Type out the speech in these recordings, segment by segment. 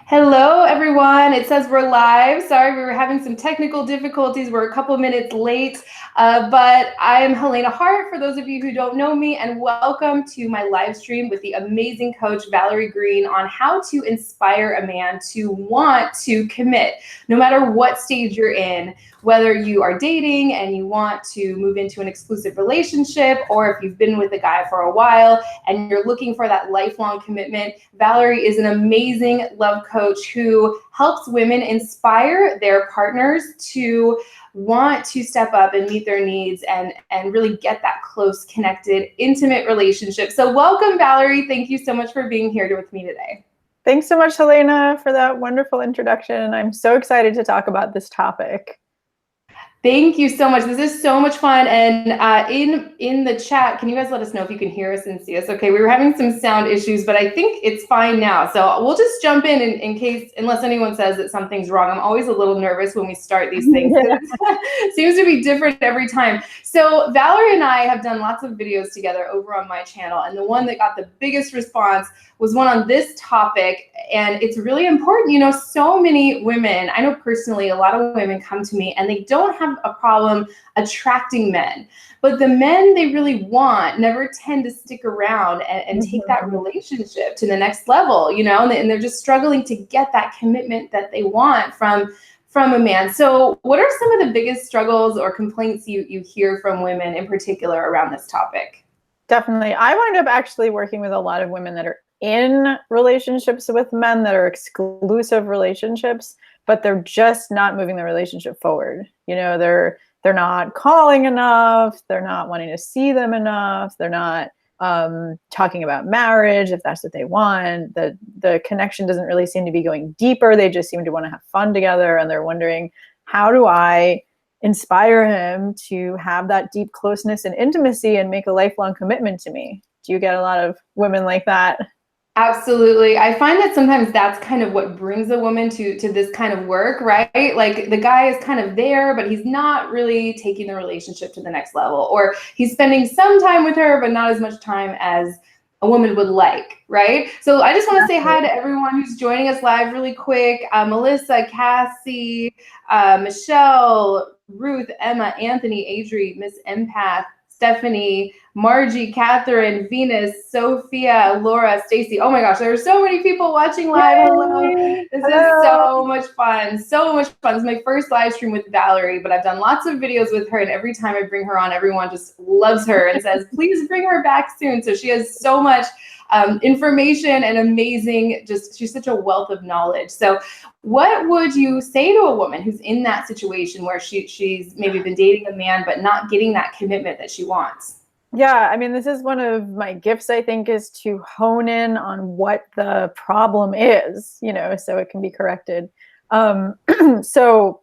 Hello, everyone. It says we're live. Sorry, we were having some technical difficulties. We're a couple minutes late, but I am Helena Hart, for those of you who don't know me, and welcome to my live stream with the amazing coach Valerie Green on how to inspire a man to want to commit, no matter what stage you're in, whether you are dating and you want to move into an exclusive relationship, or if you've been with a guy for a while and you're looking for that lifelong commitment. Valerie is an amazing love coach who helps women inspire their partners to want to step up and meet their needs and really get that close, connected, intimate relationship. So welcome, Valerie. Thank you so much for being here with me today. Thanks so much, Helena, for that wonderful introduction. I'm so excited to talk about this topic. Thank you so much. This is so much fun. And in the chat, can you guys let us know if you can hear us and see us? Okay, we were having some sound issues, but I think it's fine now. So we'll just jump in case, unless anyone says that something's wrong. I'm always a little nervous when we start these things. It seems to be different every time. So Valerie and I have done lots of videos together over on my channel. And the one that got the biggest response was one on this topic. And it's really important. You know, so many women, I know personally, a lot of women come to me and they don't have a problem attracting men, but the men they really want never tend to stick around and take that relationship to the next level, you know, and they're just struggling to get that commitment that they want from a man. So what are some of the biggest struggles or complaints you hear from women in particular around this topic? Definitely. I wind up actually working with a lot of women that are in relationships with men that are exclusive relationships, but they're just not moving the relationship forward. You know, they're not calling enough. They're not wanting to see them enough. They're not talking about marriage if that's what they want. The connection doesn't really seem to be going deeper. They just seem to want to have fun together, and they're wondering, how do I inspire him to have that deep closeness and intimacy and make a lifelong commitment to me? Do you get a lot of women like that? Absolutely. I find that sometimes that's kind of what brings a woman to this kind of work, right? Like the guy is kind of there, but he's not really taking the relationship to the next level, or he's spending some time with her, but not as much time as a woman would like, right? So I just want to say hi to everyone who's joining us live really quick. Melissa, Cassie, Michelle, Ruth, Emma, Anthony, Adri, Miss Empath, Stephanie, Margie, Catherine, Venus, Sophia, Laura, Stacy. Oh my gosh, there are so many people watching live. Yay! Hello. This is so much fun. So much fun. This is my first live stream with Valerie, but I've done lots of videos with her, and every time I bring her on, everyone just loves her and says, please bring her back soon. So she has so much information and amazing, she's such a wealth of knowledge. So what would you say to a woman who's in that situation where she's maybe been dating a man but not getting that commitment that she wants? Yeah, I mean, this is one of my gifts, I think, is to hone in on what the problem is, you know, so it can be corrected. So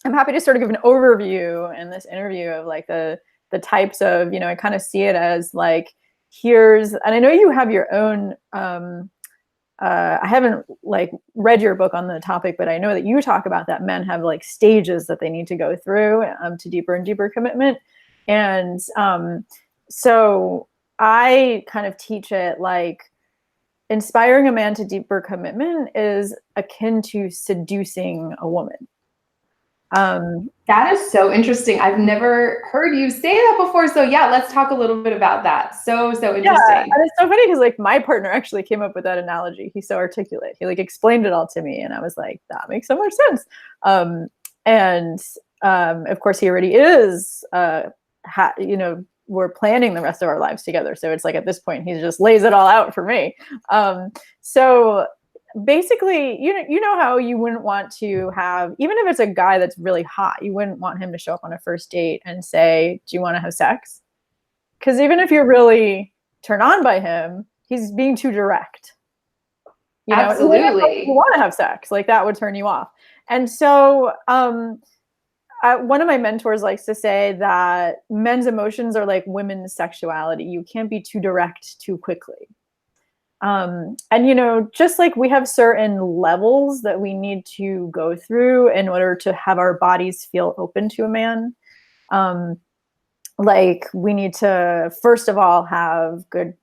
I'm happy to sort of give an overview in this interview of like the types of, you know, I kind of see it as like, and I know you have your own, I haven't like read your book on the topic, but I know that you talk about that men have like stages that they need to go through to deeper and deeper commitment. And so I kind of teach it like inspiring a man to deeper commitment is akin to seducing a woman. That is so interesting. I've never heard you say that before. So yeah, let's talk a little bit about that. So interesting. Yeah, and it's so funny because like my partner actually came up with that analogy. He's so articulate. He like explained it all to me, and I was like, that makes so much sense. Of course, he already is. You know, we're planning the rest of our lives together. So it's like at this point, he just lays it all out for me. So basically, you know how you wouldn't want to have, even if it's a guy that's really hot, you wouldn't want him to show up on a first date and say, do you want to have sex? Because even if you're really turned on by him, he's being too direct. You know, absolutely. If you want to have sex, like that would turn you off. And so one of my mentors likes to say that men's emotions are like women's sexuality. You can't be too direct too quickly. And, you know, just like we have certain levels that we need to go through in order to have our bodies feel open to a man. Like we need to, first of all, have good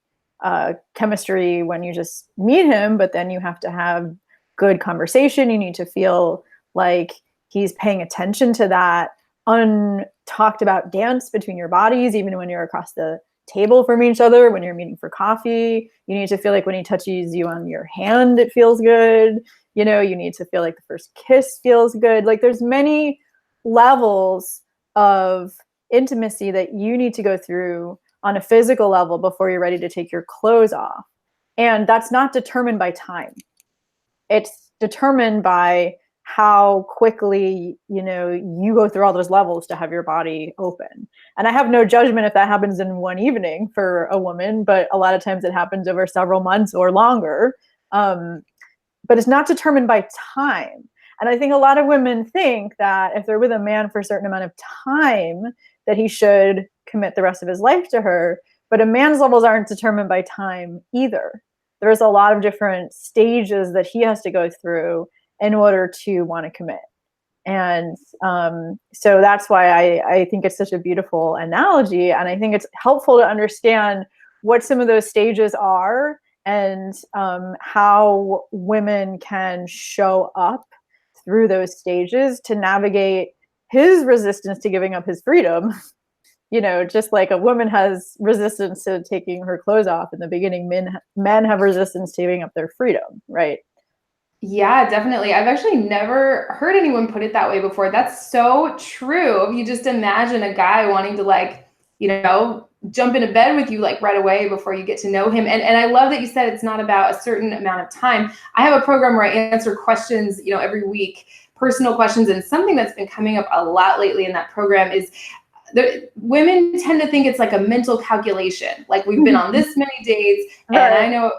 chemistry when you just meet him, but then you have to have good conversation. You need to feel like he's paying attention to that untalked about dance between your bodies, even when you're across the table from each other, when you're meeting for coffee. You need to feel like when he touches you on your hand, it feels good. You know, you need to feel like the first kiss feels good. Like there's many levels of intimacy that you need to go through on a physical level before you're ready to take your clothes off. And that's not determined by time. It's determined by how quickly, you know, you go through all those levels to have your body open. And I have no judgment if that happens in one evening for a woman, but a lot of times it happens over several months or longer. But it's not determined by time. And I think a lot of women think that if they're with a man for a certain amount of time, that he should commit the rest of his life to her. But a man's levels aren't determined by time either. There's a lot of different stages that he has to go through in order to want to commit. And so that's why I think it's such a beautiful analogy. And I think it's helpful to understand what some of those stages are and how women can show up through those stages to navigate his resistance to giving up his freedom. You know, just like a woman has resistance to taking her clothes off in the beginning, men have resistance to giving up their freedom, right? Yeah, definitely. I've actually never heard anyone put it that way before. That's so true. You just imagine a guy wanting to, like, you know, jump into bed with you like right away before you get to know him. And I love that you said it's not about a certain amount of time. I have a program where I answer questions, you know, every week, personal questions. And something that's been coming up a lot lately in that program is women tend to think it's like a mental calculation. Like, we've been on this many dates, and I know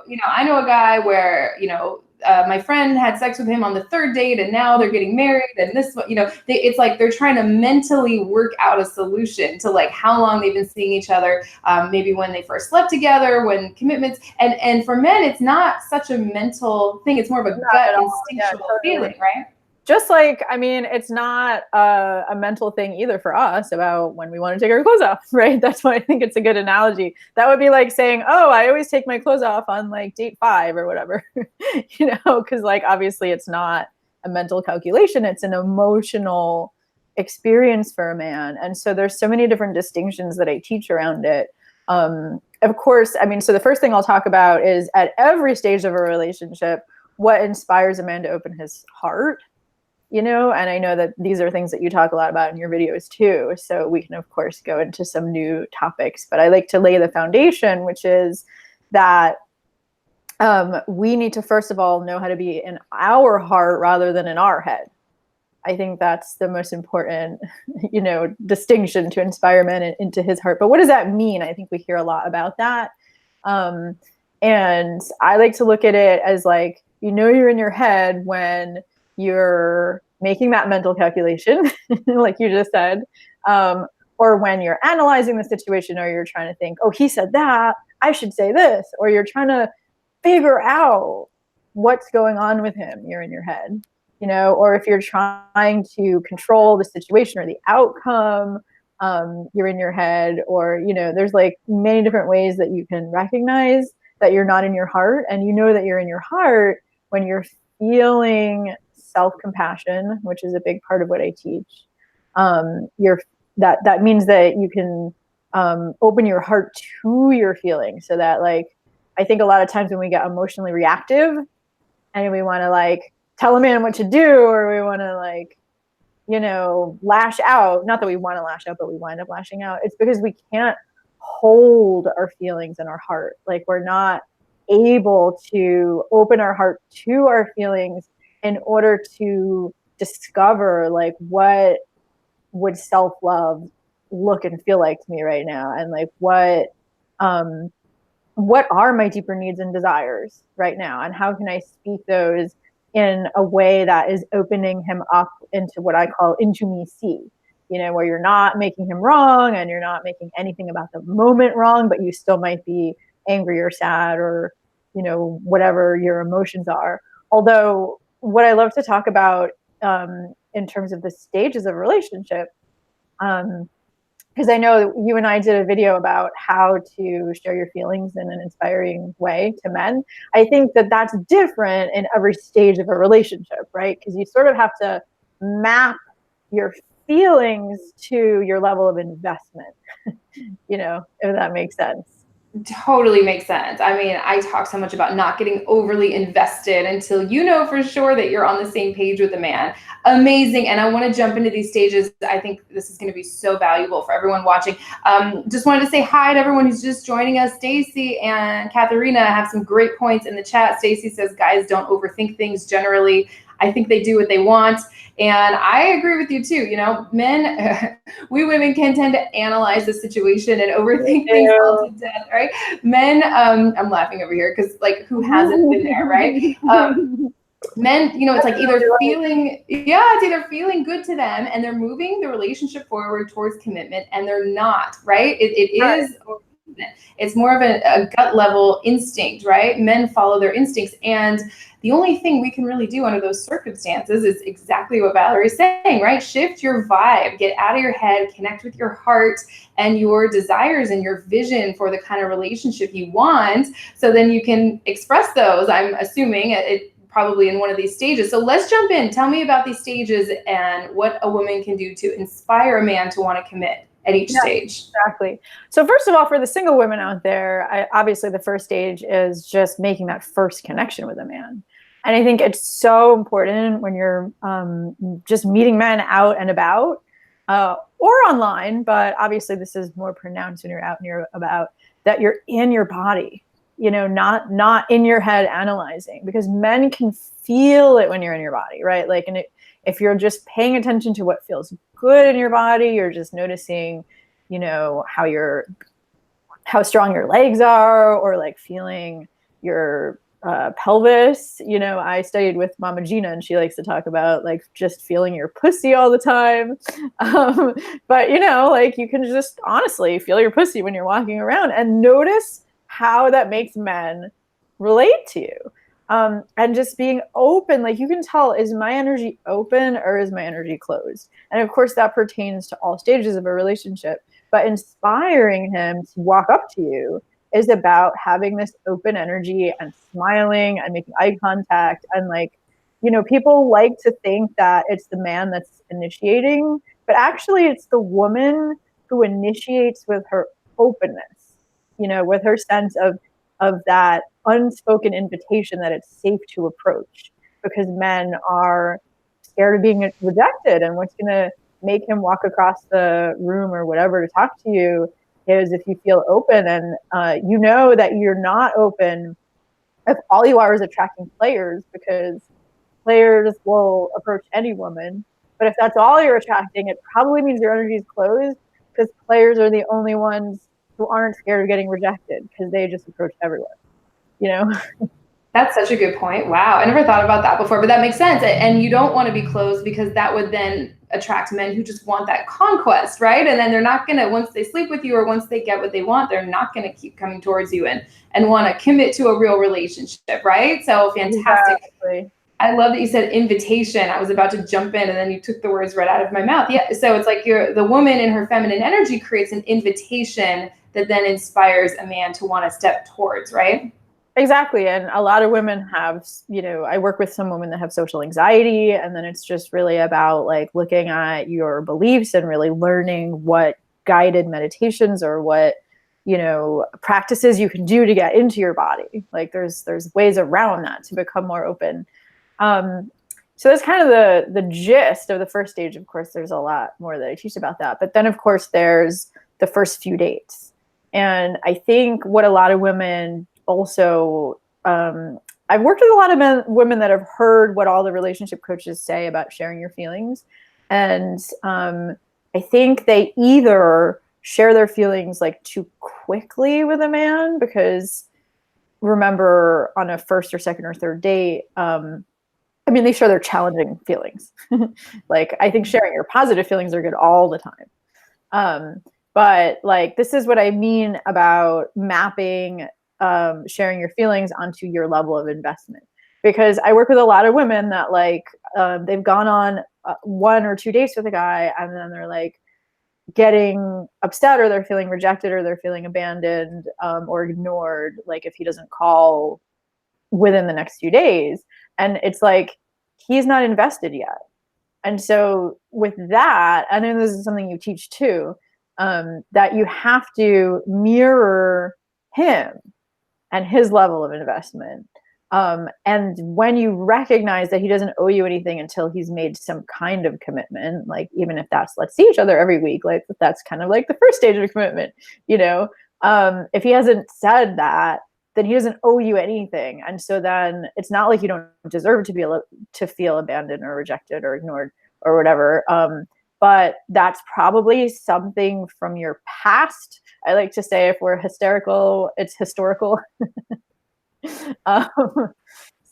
a guy where, you know, my friend had sex with him on the third date, and now they're getting married, and this, you know, it's like they're trying to mentally work out a solution to like how long they've been seeing each other, maybe when they first slept together, when commitments, and for men, it's not such a mental thing. It's more of a gut instinctual feeling, right? Just like, I mean, it's not a mental thing either for us about when we want to take our clothes off, right? That's why I think it's a good analogy. That would be like saying, oh, I always take my clothes off on like date 5 or whatever, you know, because like obviously it's not a mental calculation. It's an emotional experience for a man. And so there's so many different distinctions that I teach around it. Of course, I mean, so the first thing I'll talk about is at every stage of a relationship, what inspires a man to open his heart. You know, and I know that these are things that you talk a lot about in your videos too. So we can, of course, go into some new topics, but I like to lay the foundation, which is that we need to, first of all, know how to be in our heart rather than in our head. I think that's the most important, you know, distinction, to inspire men into his heart. But what does that mean? I think we hear a lot about that. And I like to look at it as like, you know, you're in your head when you're making that mental calculation, like you just said, or when you're analyzing the situation, or you're trying to think, oh, he said that, I should say this, or you're trying to figure out what's going on with him, you're in your head, you know, or if you're trying to control the situation or the outcome, you're in your head, or, you know, there's like many different ways that you can recognize that you're not in your heart. And you know that you're in your heart when you're feeling self-compassion, which is a big part of what I teach. That means that you can open your heart to your feelings, so that, like, I think a lot of times when we get emotionally reactive and we want to like tell a man what to do, or we want to like, you know, lash out, not that we want to lash out, but we wind up lashing out, it's because we can't hold our feelings in our heart. Like, we're not able to open our heart to our feelings in order to discover like what would self-love look and feel like to me right now, and like what are my deeper needs and desires right now, and how can I speak those in a way that is opening him up into what I call intimacy, you know, where you're not making him wrong and you're not making anything about the moment wrong, but you still might be angry or sad or, you know, whatever your emotions are. Although what I love to talk about in terms of the stages of a relationship because I know you and I did a video about how to share your feelings in an inspiring way to men. I think that that's different in every stage of a relationship, right? Because you sort of have to map your feelings to your level of investment, if that makes sense. Totally makes sense. I mean, I talk so much about not getting overly invested until you know for sure that you're on the same page with the man. Amazing. And I want to jump into these stages. I think this is going to be so valuable for everyone watching. Just wanted to say hi to everyone who's just joining us. Stacy and Katharina have some great points in the chat. Stacy says, guys don't overthink things generally. I think they do what they want. And I agree with you too. Men, we women can tend to analyze the situation and overthink things all to death, right? Men, I'm laughing over here because who hasn't been there, right? Men, it's like it's either feeling good to them and they're moving the relationship forward towards commitment, and they're not, right? It is. It's more of a gut level instinct, right? Men follow their instincts. And the only thing we can really do under those circumstances is exactly what Valerie's saying, right? Shift your vibe, get out of your head, connect with your heart and your desires and your vision for the kind of relationship you want. So then you can express those, I'm assuming, it probably in one of these stages. So let's jump in. Tell me about these stages and what a woman can do to inspire a man to want to commit at each stage. Exactly. So first of all, for the single women out there, obviously the first stage is just making that first connection with a man. And I think it's so important when you're just meeting men out and about or online, but obviously this is more pronounced when you're out and you're about, that you're in your body, not in your head analyzing, because men can feel it when you're in your body, right? If you're just paying attention to what feels good in your body, you're just noticing, how strong your legs are, or feeling your pelvis. I studied with Mama Gina, and she likes to talk about just feeling your pussy all the time. But you can just honestly feel your pussy when you're walking around and notice how that makes men relate to you. And just being open, you can tell, is my energy open or is my energy closed? And of course that pertains to all stages of a relationship, but inspiring him to walk up to you is about having this open energy and smiling and making eye contact. And people like to think that it's the man that's initiating, but actually it's the woman who initiates with her openness, with her sense of that unspoken invitation that it's safe to approach, because men are scared of being rejected. And what's going to make him walk across the room or whatever to talk to you is if you feel open, and that you're not open if all you are is attracting players, because players will approach any woman. But if that's all you're attracting, it probably means your energy is closed, because players are the only ones who aren't scared of getting rejected, because they just approach everyone. That's such a good point. Wow. I never thought about that before, but that makes sense. And you don't want to be closed, because that would then attract men who just want that conquest, right? And then they're not going to, once they sleep with you or once they get what they want, they're not going to keep coming towards you and want to commit to a real relationship, right? So fantastic. Exactly. I love that you said invitation. I was about to jump in and then you took the words right out of my mouth. Yeah. So it's the woman in her feminine energy creates an invitation that then inspires a man to want to step towards, right? Exactly. And a lot of women have, I work with some women that have social anxiety, and then it's just really about looking at your beliefs and really learning what guided meditations or what, practices you can do to get into your body. There's ways around that to become more open. So that's kind of the gist of the first stage. Of course, there's a lot more that I teach about that. But then, of course, there's the first few dates. And I think what a lot of women also, I've worked with a lot of women that have heard what all the relationship coaches say about sharing your feelings. And I think they either share their feelings too quickly with a man, because remember, on a first or second or third date, they share their challenging feelings. I think sharing your positive feelings are good all the time. But this is what I mean about mapping sharing your feelings onto your level of investment. Because I work with a lot of women that they've gone on 1 or 2 dates with a guy, and then they're like, getting upset, or they're feeling rejected, or they're feeling abandoned, or ignored, like if he doesn't call within the next few days. And it's like, he's not invested yet. And so with that, and then this is something you teach too, that you have to mirror him and his level of investment. And when you recognize that he doesn't owe you anything until he's made some kind of commitment, like even if that's, let's see each other every week, like that's kind of like the first stage of commitment, you know, if he hasn't said that, then he doesn't owe you anything. And so then it's not like you don't deserve to feel abandoned or rejected or ignored or whatever. But that's probably something from your past. I like to say, if we're hysterical, it's historical. um,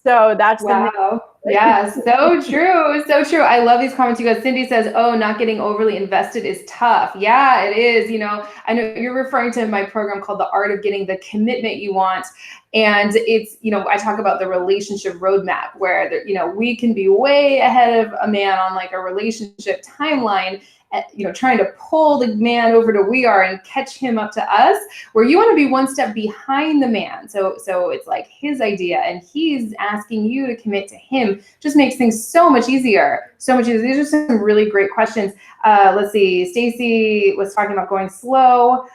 so that's wow. Yeah, so true. So true. I love these comments. You guys, Cindy says, oh, not getting overly invested is tough. Yeah, it is. You know, I know you're referring to my program called The Art of Getting the Commitment You Want. And it's, you know, I talk about the relationship roadmap where, you know, we can be way ahead of a man on like a relationship timeline, you know, trying to pull the man over to we are and catch him up to us, where you want to be one step behind the man. So it's like his idea and he's asking you to commit to him. Just makes things so much easier. So much easier. These are some really great questions. Let's see. Stacy was talking about going slow.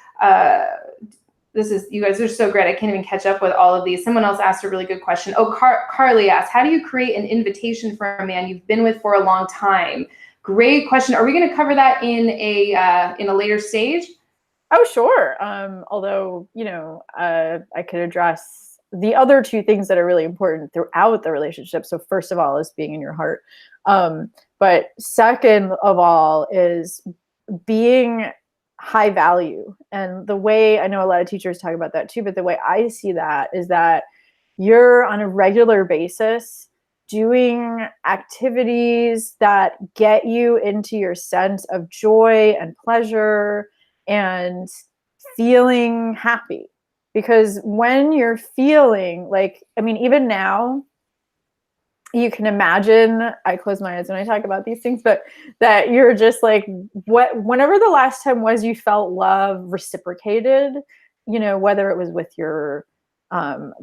This is, you guys are so great. I can't even catch up with all of these. Someone else asked a really good question. Oh, Carly asked, how do you create an invitation for a man you've been with for a long time? Great question. Are we going to cover that in a later stage? Oh, sure. Although, you know, I could address the other two things that are really important throughout the relationship. So first of all is being in your heart. But second of all is being high value. And the way, I know a lot of teachers talk about that too, but the way I see that is that you're on a regular basis doing activities that get you into your sense of joy and pleasure and feeling happy. Because when you're feeling like, I mean, even now, you can imagine, I close my eyes when I talk about these things, but that you're just like, whenever the last time was you felt love reciprocated, you know, whether it was with your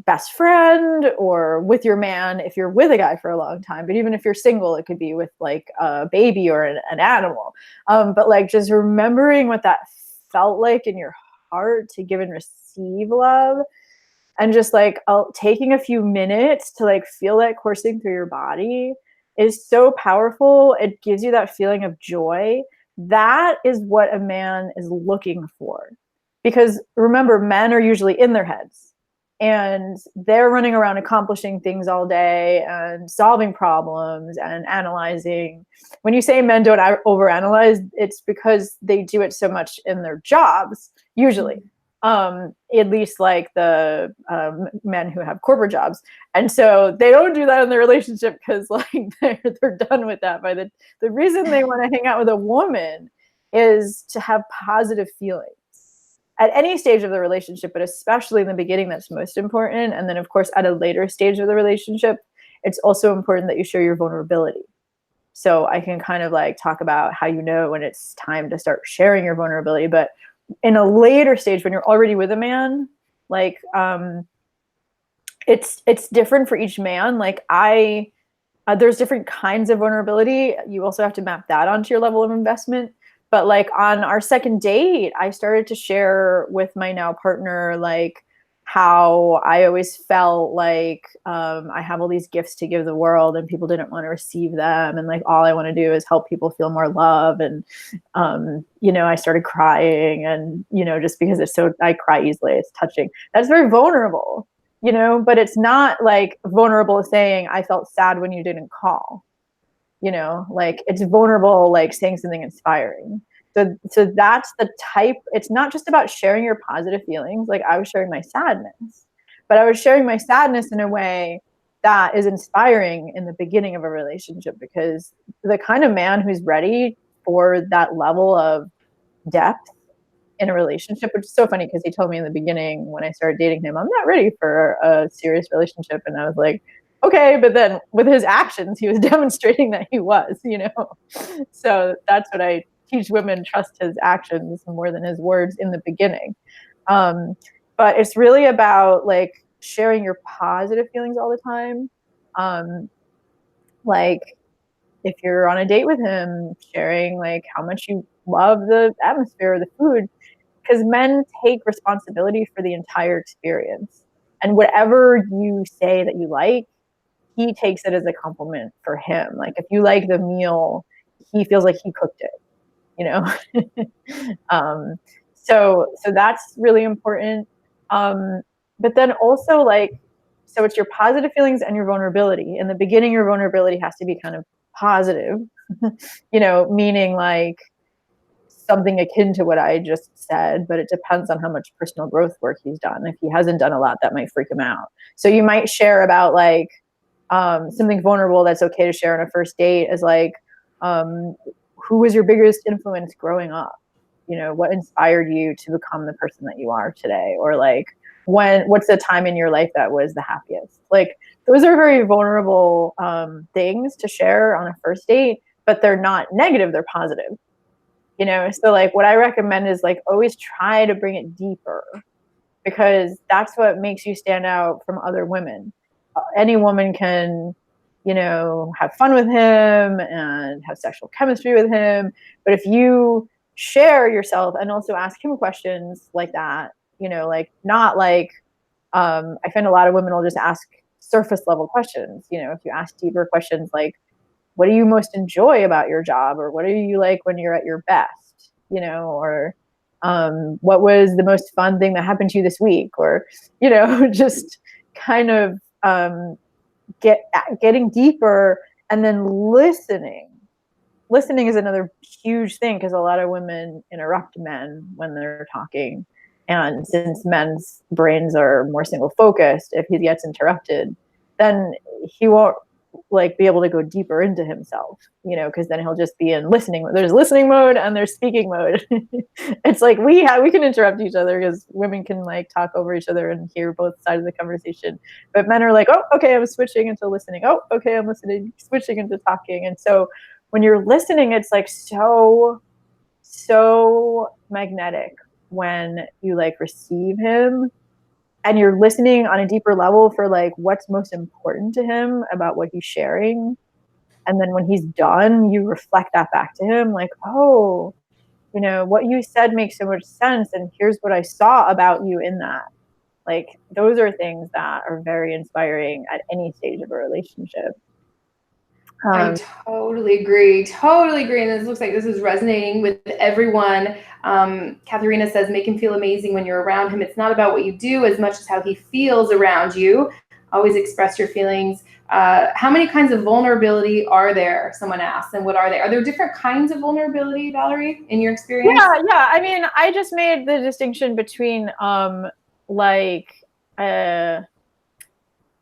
best friend or with your man, if you're with a guy for a long time, but even if you're single, it could be with like a baby or an animal. But like just remembering what that felt like in your heart to give and receive love, and just like taking a few minutes to like feel that coursing through your body is so powerful. It gives you that feeling of joy. That is what a man is looking for. Because remember, men are usually in their heads and they're running around accomplishing things all day and solving problems and analyzing. When you say men don't overanalyze, it's because they do it so much in their jobs, usually. At least like the men who have corporate jobs. And so they don't do that in their relationship because like they're done with that. By the reason they want to hang out with a woman is to have positive feelings at any stage of the relationship, but especially in the beginning, that's most important. And then of course, at a later stage of the relationship, it's also important that you show your vulnerability. So I can kind of like talk about how you know when it's time to start sharing your vulnerability, but in a later stage when you're already with a man, like it's different for each man. Like there's different kinds of vulnerability. You also have to map that onto your level of investment. But like on our second date, I started to share with my now partner like how I always felt like I have all these gifts to give the world and people didn't want to receive them. And like, all I want to do is help people feel more love. And, you know, I started crying and, you know, just because I cry easily, it's touching. That's very vulnerable, you know, but it's not like vulnerable saying I felt sad when you didn't call, you know, like it's vulnerable, like saying something inspiring. So that's the type. It's not just about sharing your positive feelings. Like I was sharing my sadness, but I was sharing my sadness in a way that is inspiring in the beginning of a relationship, because the kind of man who's ready for that level of depth in a relationship, which is so funny because he told me in the beginning when I started dating him, I'm not ready for a serious relationship. And I was like, okay, but then with his actions, he was demonstrating that he was, you know? So that's what I teach women trust his actions more than his words in the beginning. But it's really about like sharing your positive feelings all the time. Like if you're on a date with him, sharing like how much you love the atmosphere, the food, because men take responsibility for the entire experience. And whatever you say that you like, he takes it as a compliment for him. Like if you like the meal, he feels like he cooked it, you know? So that's really important. But then also like, so it's your positive feelings and your vulnerability. In the beginning, your vulnerability has to be kind of positive, you know, meaning like something akin to what I just said, but it depends on how much personal growth work he's done. If he hasn't done a lot, that might freak him out. So you might share about like something vulnerable that's okay to share on a first date is like, who was your biggest influence growing up? You know, what inspired you to become the person that you are today? Or like, what's the time in your life that was the happiest? Like, those are very vulnerable things to share on a first date, but they're not negative, they're positive. You know, so like what I recommend is like always try to bring it deeper, because that's what makes you stand out from other women. Any woman can, you know, have fun with him and have sexual chemistry with him. But if you share yourself and also ask him questions like that, you know, like not like, I find a lot of women will just ask surface level questions. You know, if you ask deeper questions like, what do you most enjoy about your job? Or what do you like when you're at your best? You know, or what was the most fun thing that happened to you this week? Or, you know, just kind of getting deeper, and then listening. Listening is another huge thing, because a lot of women interrupt men when they're talking. And since men's brains are more single focused, if he gets interrupted, then he won't like be able to go deeper into himself, you know, because then he'll just be in listening mode. There's listening mode and there's speaking mode. It's like we can interrupt each other, because women can like talk over each other and hear both sides of the conversation, but men are like, oh, okay, I'm switching into listening, oh, okay, I'm listening, switching into talking. And so when you're listening, it's like so magnetic when you like receive him and you're listening on a deeper level for like what's most important to him about what he's sharing. And then when he's done, you reflect that back to him like, oh, you know, what you said makes so much sense. And here's what I saw about you in that. Like, those are things that are very inspiring at any stage of a relationship. I totally agree. Totally agree. And this looks like this is resonating with everyone. Katharina says, make him feel amazing when you're around him. It's not about what you do as much as how he feels around you. Always express your feelings. How many kinds of vulnerability are there? Someone asked, and what are they? Are there different kinds of vulnerability, Valerie, in your experience? Yeah. I mean, I just made the distinction between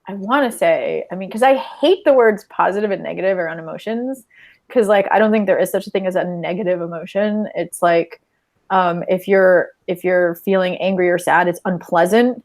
I want to say, I mean, because I hate the words positive and negative around emotions, because like I don't think there is such a thing as a negative emotion. It's like if you're feeling angry or sad, it's unpleasant.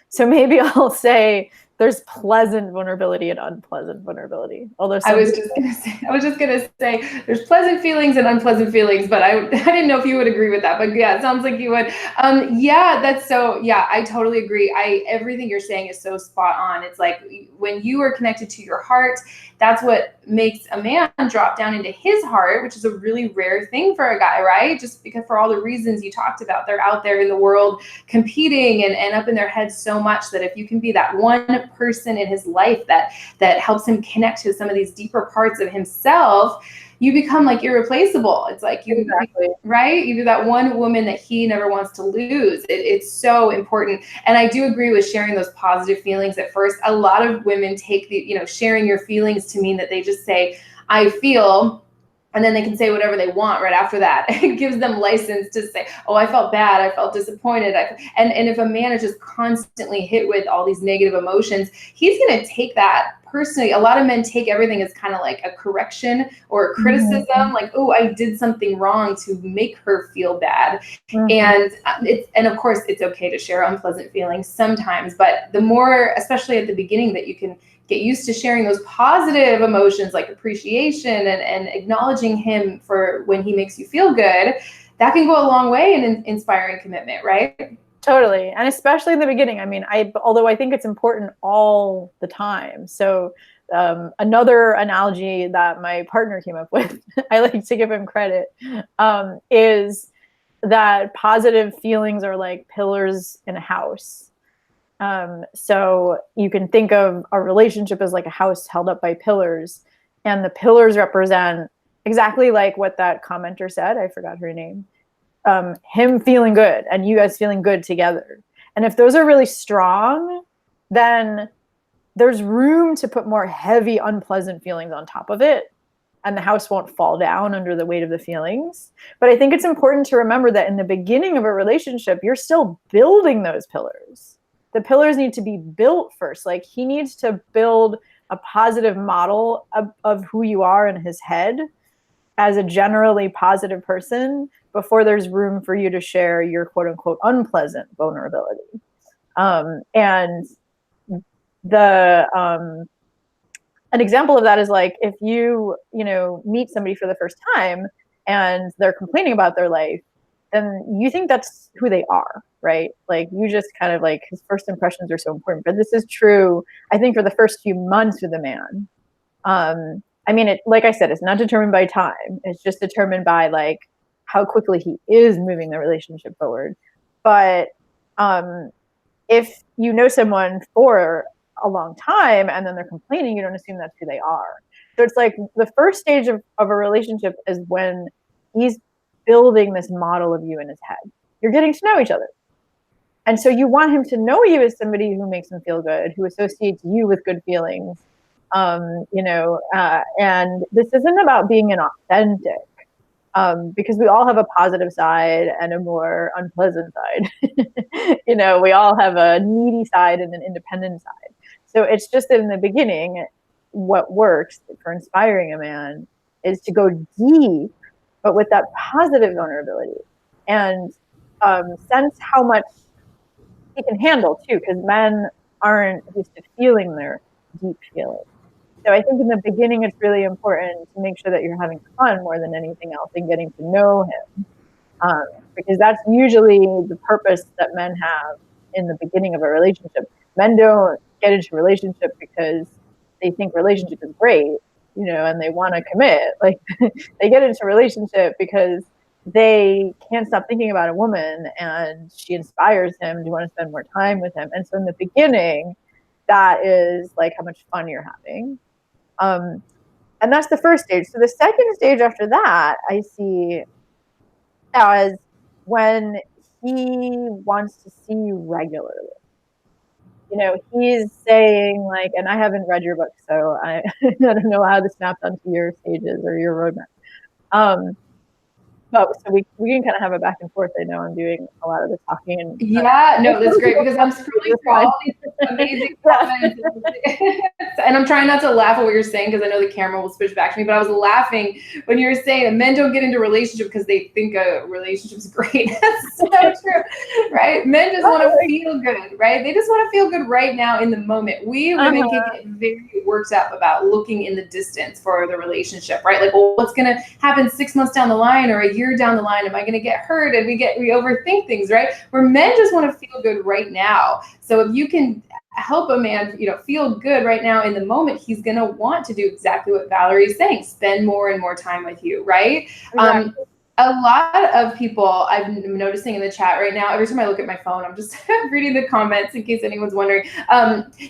So maybe I'll say there's pleasant vulnerability and unpleasant vulnerability. Although I was just gonna say there's pleasant feelings and unpleasant feelings, but I didn't know if you would agree with that. But yeah, it sounds like you would. I totally agree. Everything you're saying is so spot on. It's like when you are connected to your heart, that's what makes a man drop down into his heart, which is a really rare thing for a guy, right? Just because for all the reasons you talked about, they're out there in the world competing and up in their heads so much that if you can be that one person in his life that helps him connect to some of these deeper parts of himself, you become like irreplaceable. It's like you, exactly. Right? You're that one woman that he never wants to lose. It's so important. And I do agree with sharing those positive feelings at first. A lot of women take sharing your feelings to mean that they just say, I feel, and then they can say whatever they want right after that. It gives them license to say, oh, I felt bad, I felt disappointed. And if a man is just constantly hit with all these negative emotions, he's going to take that personally, a lot of men take everything as kind of like a correction or a criticism, like, oh, I did something wrong to make her feel bad. And and of course, it's okay to share unpleasant feelings sometimes, but the more, especially at the beginning, that you can get used to sharing those positive emotions like appreciation and acknowledging him for when he makes you feel good, that can go a long way in inspiring commitment, right? Totally. And especially in the beginning. I mean, although I think it's important all the time. So another analogy that my partner came up with, I like to give him credit, is that positive feelings are like pillars in a house. So you can think of a relationship as like a house held up by pillars, and the pillars represent exactly like what that commenter said. I forgot her name. Him feeling good and you guys feeling good together. And if those are really strong, then there's room to put more heavy, unpleasant feelings on top of it. And the house won't fall down under the weight of the feelings. But I think it's important to remember that in the beginning of a relationship, you're still building those pillars. The pillars need to be built first. Like, he needs to build a positive model of who you are in his head as a generally positive person before there's room for you to share your quote unquote unpleasant vulnerability. And an example of that is like, if you meet somebody for the first time and they're complaining about their life, then you think that's who they are, right? Like, you just kind of like, his first impressions are so important. But this is true, I think, for the first few months with a man. I mean, like I said, it's not determined by time. It's just determined by like how quickly he is moving the relationship forward. But if you know someone for a long time and then they're complaining, you don't assume that's who they are. So it's like the first stage of a relationship is when he's building this model of you in his head. You're getting to know each other. And so you want him to know you as somebody who makes him feel good, who associates you with good feelings. And this isn't about being inauthentic, because we all have a positive side and a more unpleasant side. We all have a needy side and an independent side. So it's just that in the beginning, what works for inspiring a man is to go deep, but with that positive vulnerability, and sense how much he can handle too, because men aren't used to feeling their deep feelings. So I think in the beginning, it's really important to make sure that you're having fun more than anything else and getting to know him, because that's usually the purpose that men have in the beginning of a relationship. Men don't get into a relationship because they think relationship is great, and they want to commit. Like, they get into a relationship because they can't stop thinking about a woman and she inspires him to want to spend more time with him. And so in the beginning, that is like how much fun you're having. And that's the first stage. So the second stage after that, I see as when he wants to see you regularly. He's saying like, and I haven't read your book, so I don't know how this maps onto your stages or your roadmap. But so we can kind of have a back and forth. I know I'm doing a lot of the talking. And no, that's great, because I'm scrolling through all these amazing comments. And I'm trying not to laugh at what you're saying, because I know the camera will switch back to me, but I was laughing when you were saying that men don't get into a relationship because they think a relationship's great. That's so true, right? Men just want to feel good, right? They just want to feel good right now in the moment. We women can get very worked up about looking in the distance for the relationship, right? Like, well, what's going to happen 6 months down the line or a year down the line? Am I going to get hurt? And we overthink things, right? Where men just want to feel good right now. So if you can help a man, feel good right now in the moment, he's going to want to do exactly what Valerie is saying, spend more and more time with you, right? Exactly. A lot of people I'm noticing in the chat right now, every time I look at my phone, I'm just reading the comments in case anyone's wondering.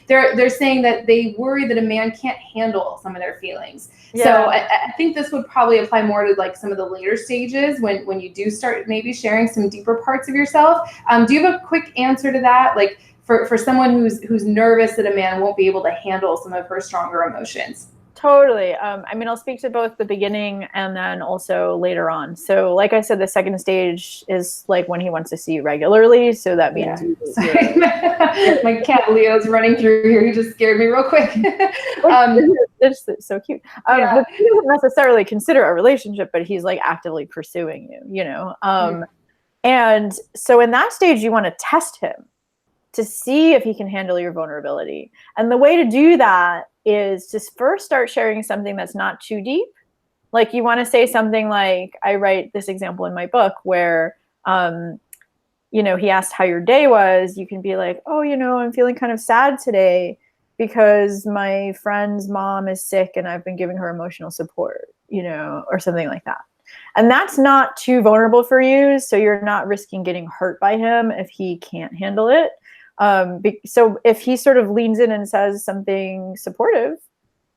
They're saying that they worry that a man can't handle some of their feelings. Yeah. So I think this would probably apply more to like some of the later stages when you do start maybe sharing some deeper parts of yourself. Do you have a quick answer to that? Like for someone who's nervous that a man won't be able to handle some of her stronger emotions? Totally. I mean, I'll speak to both the beginning and then also later on. So, like I said, the second stage is like when he wants to see you regularly. So that means Sorry. My cat Leo's running through here. He just scared me real quick. It's so cute. But he doesn't necessarily consider a relationship, but he's like actively pursuing you, you know? And so in that stage, you want to test him to see if he can handle your vulnerability. And the way to do that is to first start sharing something that's not too deep. Like you want to say something like, I write this example in my book where, you know, he asked how your day was. You can be like, oh, you know, I'm feeling kind of sad today because my friend's mom is sick and I've been giving her emotional support, you know, or something like that. And that's not too vulnerable for you. So you're not risking getting hurt by him if he can't handle it. So if he sort of leans in and says something supportive,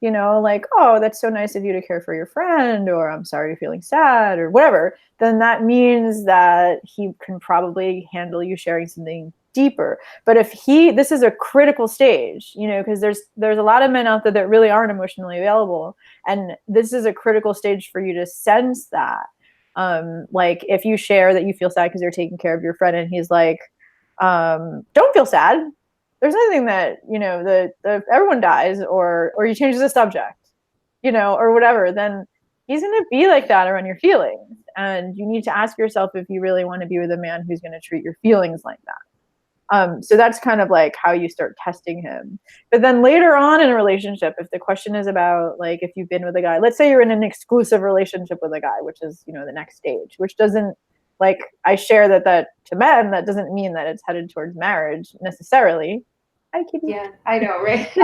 you know, like, oh, that's so nice of you to care for your friend, or I'm sorry you're feeling sad, or whatever, then that means that he can probably handle you sharing something deeper. But if this is a critical stage, you know, because there's a lot of men out there that really aren't emotionally available. And this is a critical stage for you to sense that. Like if you share that you feel sad because you're taking care of your friend and he's like, don't feel sad. There's nothing that, you know, the everyone dies, or you change the subject, you know, or whatever, then he's going to be like that around your feelings. And you need to ask yourself if you really want to be with a man who's going to treat your feelings like that. So that's kind of like how you start testing him. But then later on in a relationship, if the question is about like, if you've been with a guy, let's say you're in an exclusive relationship with a guy, which is, you know, the next stage, which doesn't, like, I share that to men, that doesn't mean that it's headed towards marriage necessarily. Yeah, I know, right? So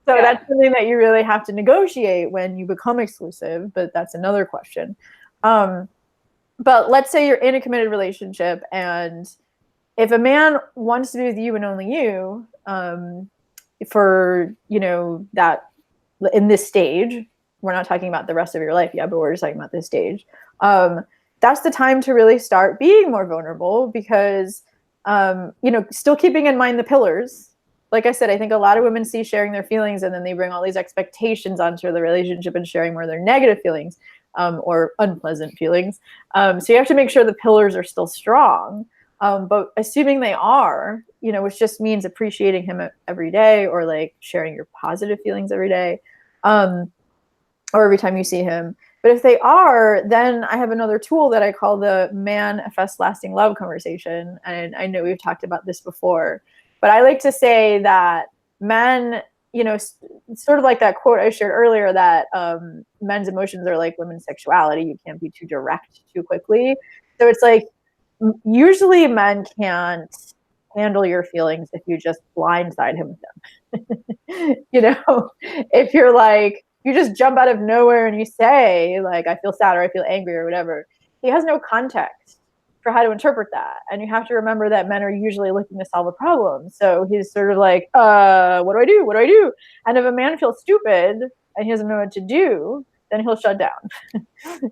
that's something that you really have to negotiate when you become exclusive, but that's another question. But let's say you're in a committed relationship, and if a man wants to be with you and only you, for, you know, that in this stage, we're not talking about the rest of your life yet, but we're just talking about this stage. That's the time to really start being more vulnerable because, you know, still keeping in mind the pillars. Like I said, I think a lot of women see sharing their feelings and then they bring all these expectations onto the relationship and sharing more of their negative feelings, or unpleasant feelings. So you have to make sure the pillars are still strong. But assuming they are, you know, which just means appreciating him every day, or like sharing your positive feelings every day, or every time you see him. But if they are, then I have another tool that I call the manifest lasting love conversation. And I know we've talked about this before, but I like to say that men, you know, sort of like that quote I shared earlier, that men's emotions are like women's sexuality. You can't be too direct too quickly. So it's like, usually men can't handle your feelings if you just blindside him with them. You know, if you're like, you just jump out of nowhere and you say like, I feel sad or I feel angry or whatever, he has no context for how to interpret that. And you have to remember that men are usually looking to solve a problem. So he's sort of like, what do I do? What do I do? And if a man feels stupid and he doesn't know what to do, then he'll shut down.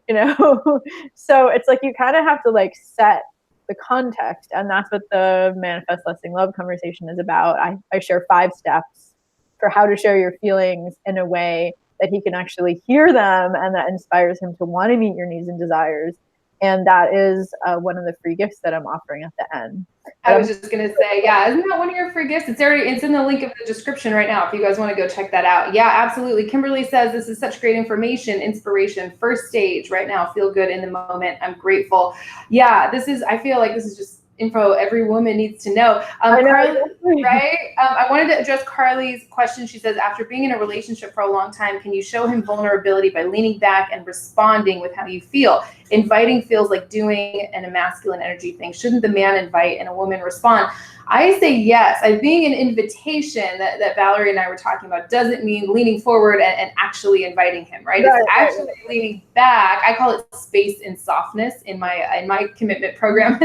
You know? So it's like, you kind of have to like set the context. And that's what the manifest lasting love conversation is about. I share 5 steps for how to share your feelings in a way that he can actually hear them and that inspires him to want to meet your needs and desires. And that is one of the free gifts that I'm offering at the end. I was just going to say, yeah, isn't that one of your free gifts? It's in the link of the description right now if you guys want to go check that out. Yeah, absolutely. Kimberly says, this is such great information, inspiration, first stage right now. Feel good in the moment. I'm grateful. Yeah, I feel like this is just info every woman needs to know. Carly, right? I wanted to address Carly's question. She says, after being in a relationship for a long time, can you show him vulnerability by leaning back and responding with how you feel? Inviting feels like doing an masculine energy thing. Shouldn't the man invite and a woman respond? I say yes. I think an invitation that Valerie and I were talking about doesn't mean leaning forward and actually inviting him, right? It's actually leaning back. I call it space and softness in my commitment program.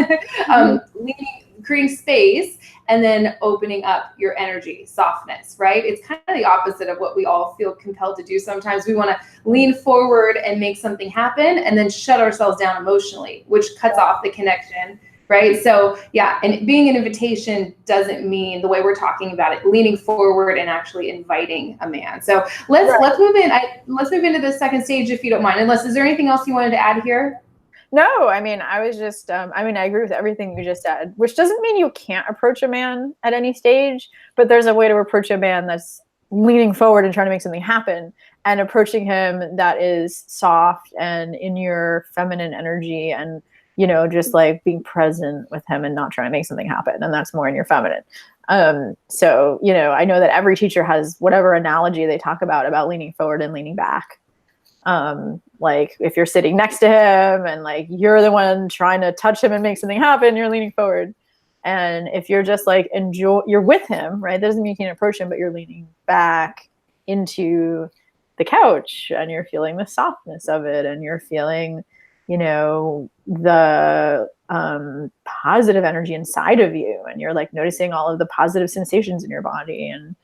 Creating space and then opening up your energy, softness, right? It's kind of the opposite of what we all feel compelled to do. Sometimes we want to lean forward and make something happen and then shut ourselves down emotionally, which cuts off the connection right? So yeah, and being an invitation doesn't mean the way we're talking about it, leaning forward and actually inviting a man. So let's move in. Let's move into the second stage if you don't mind. Unless, is there anything else you wanted to add here? No, I mean, I was just, I mean, I agree with everything you just said, which doesn't mean you can't approach a man at any stage, but there's a way to approach a man that's leaning forward and trying to make something happen, and approaching him that is soft and in your feminine energy, and, you know, just like being present with him and not trying to make something happen. And that's more in your feminine. So, you know, I know that every teacher has whatever analogy they talk about leaning forward and leaning back. Like if you're sitting next to him and like you're the one trying to touch him and make something happen, you're leaning forward. And if you're just like you're with him, right? That doesn't mean you can't approach him, but you're leaning back into the couch and you're feeling the softness of it, and you're feeling, you know, the positive energy inside of you, and you're like noticing all of the positive sensations in your body, and,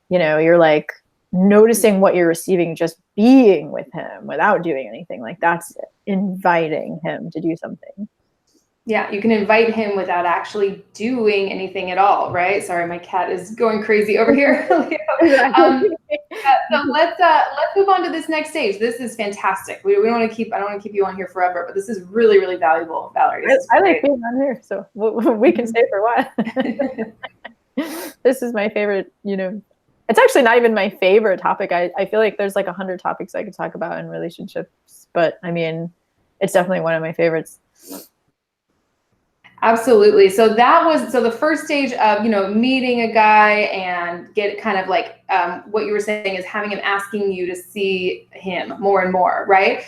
you know, you're like noticing what you're receiving, just being with him without doing anything. Like that's inviting him to do something. Yeah, you can invite him without actually doing anything at all, right? Sorry, my cat is going crazy over here. So let's move on to this next stage. This is fantastic. We don't want to keep, I don't want to keep you on here forever, but this is really, really valuable, Valerie. I like being on here, so we can stay for a while. This is my favorite, you know, it's actually not even my favorite topic. I feel like there's like 100 topics I could talk about in relationships, but I mean, it's definitely one of my favorites. Absolutely. So that was, so the first stage of, you know, meeting a guy and get kind of like what you were saying is having him asking you to see him more and more, right?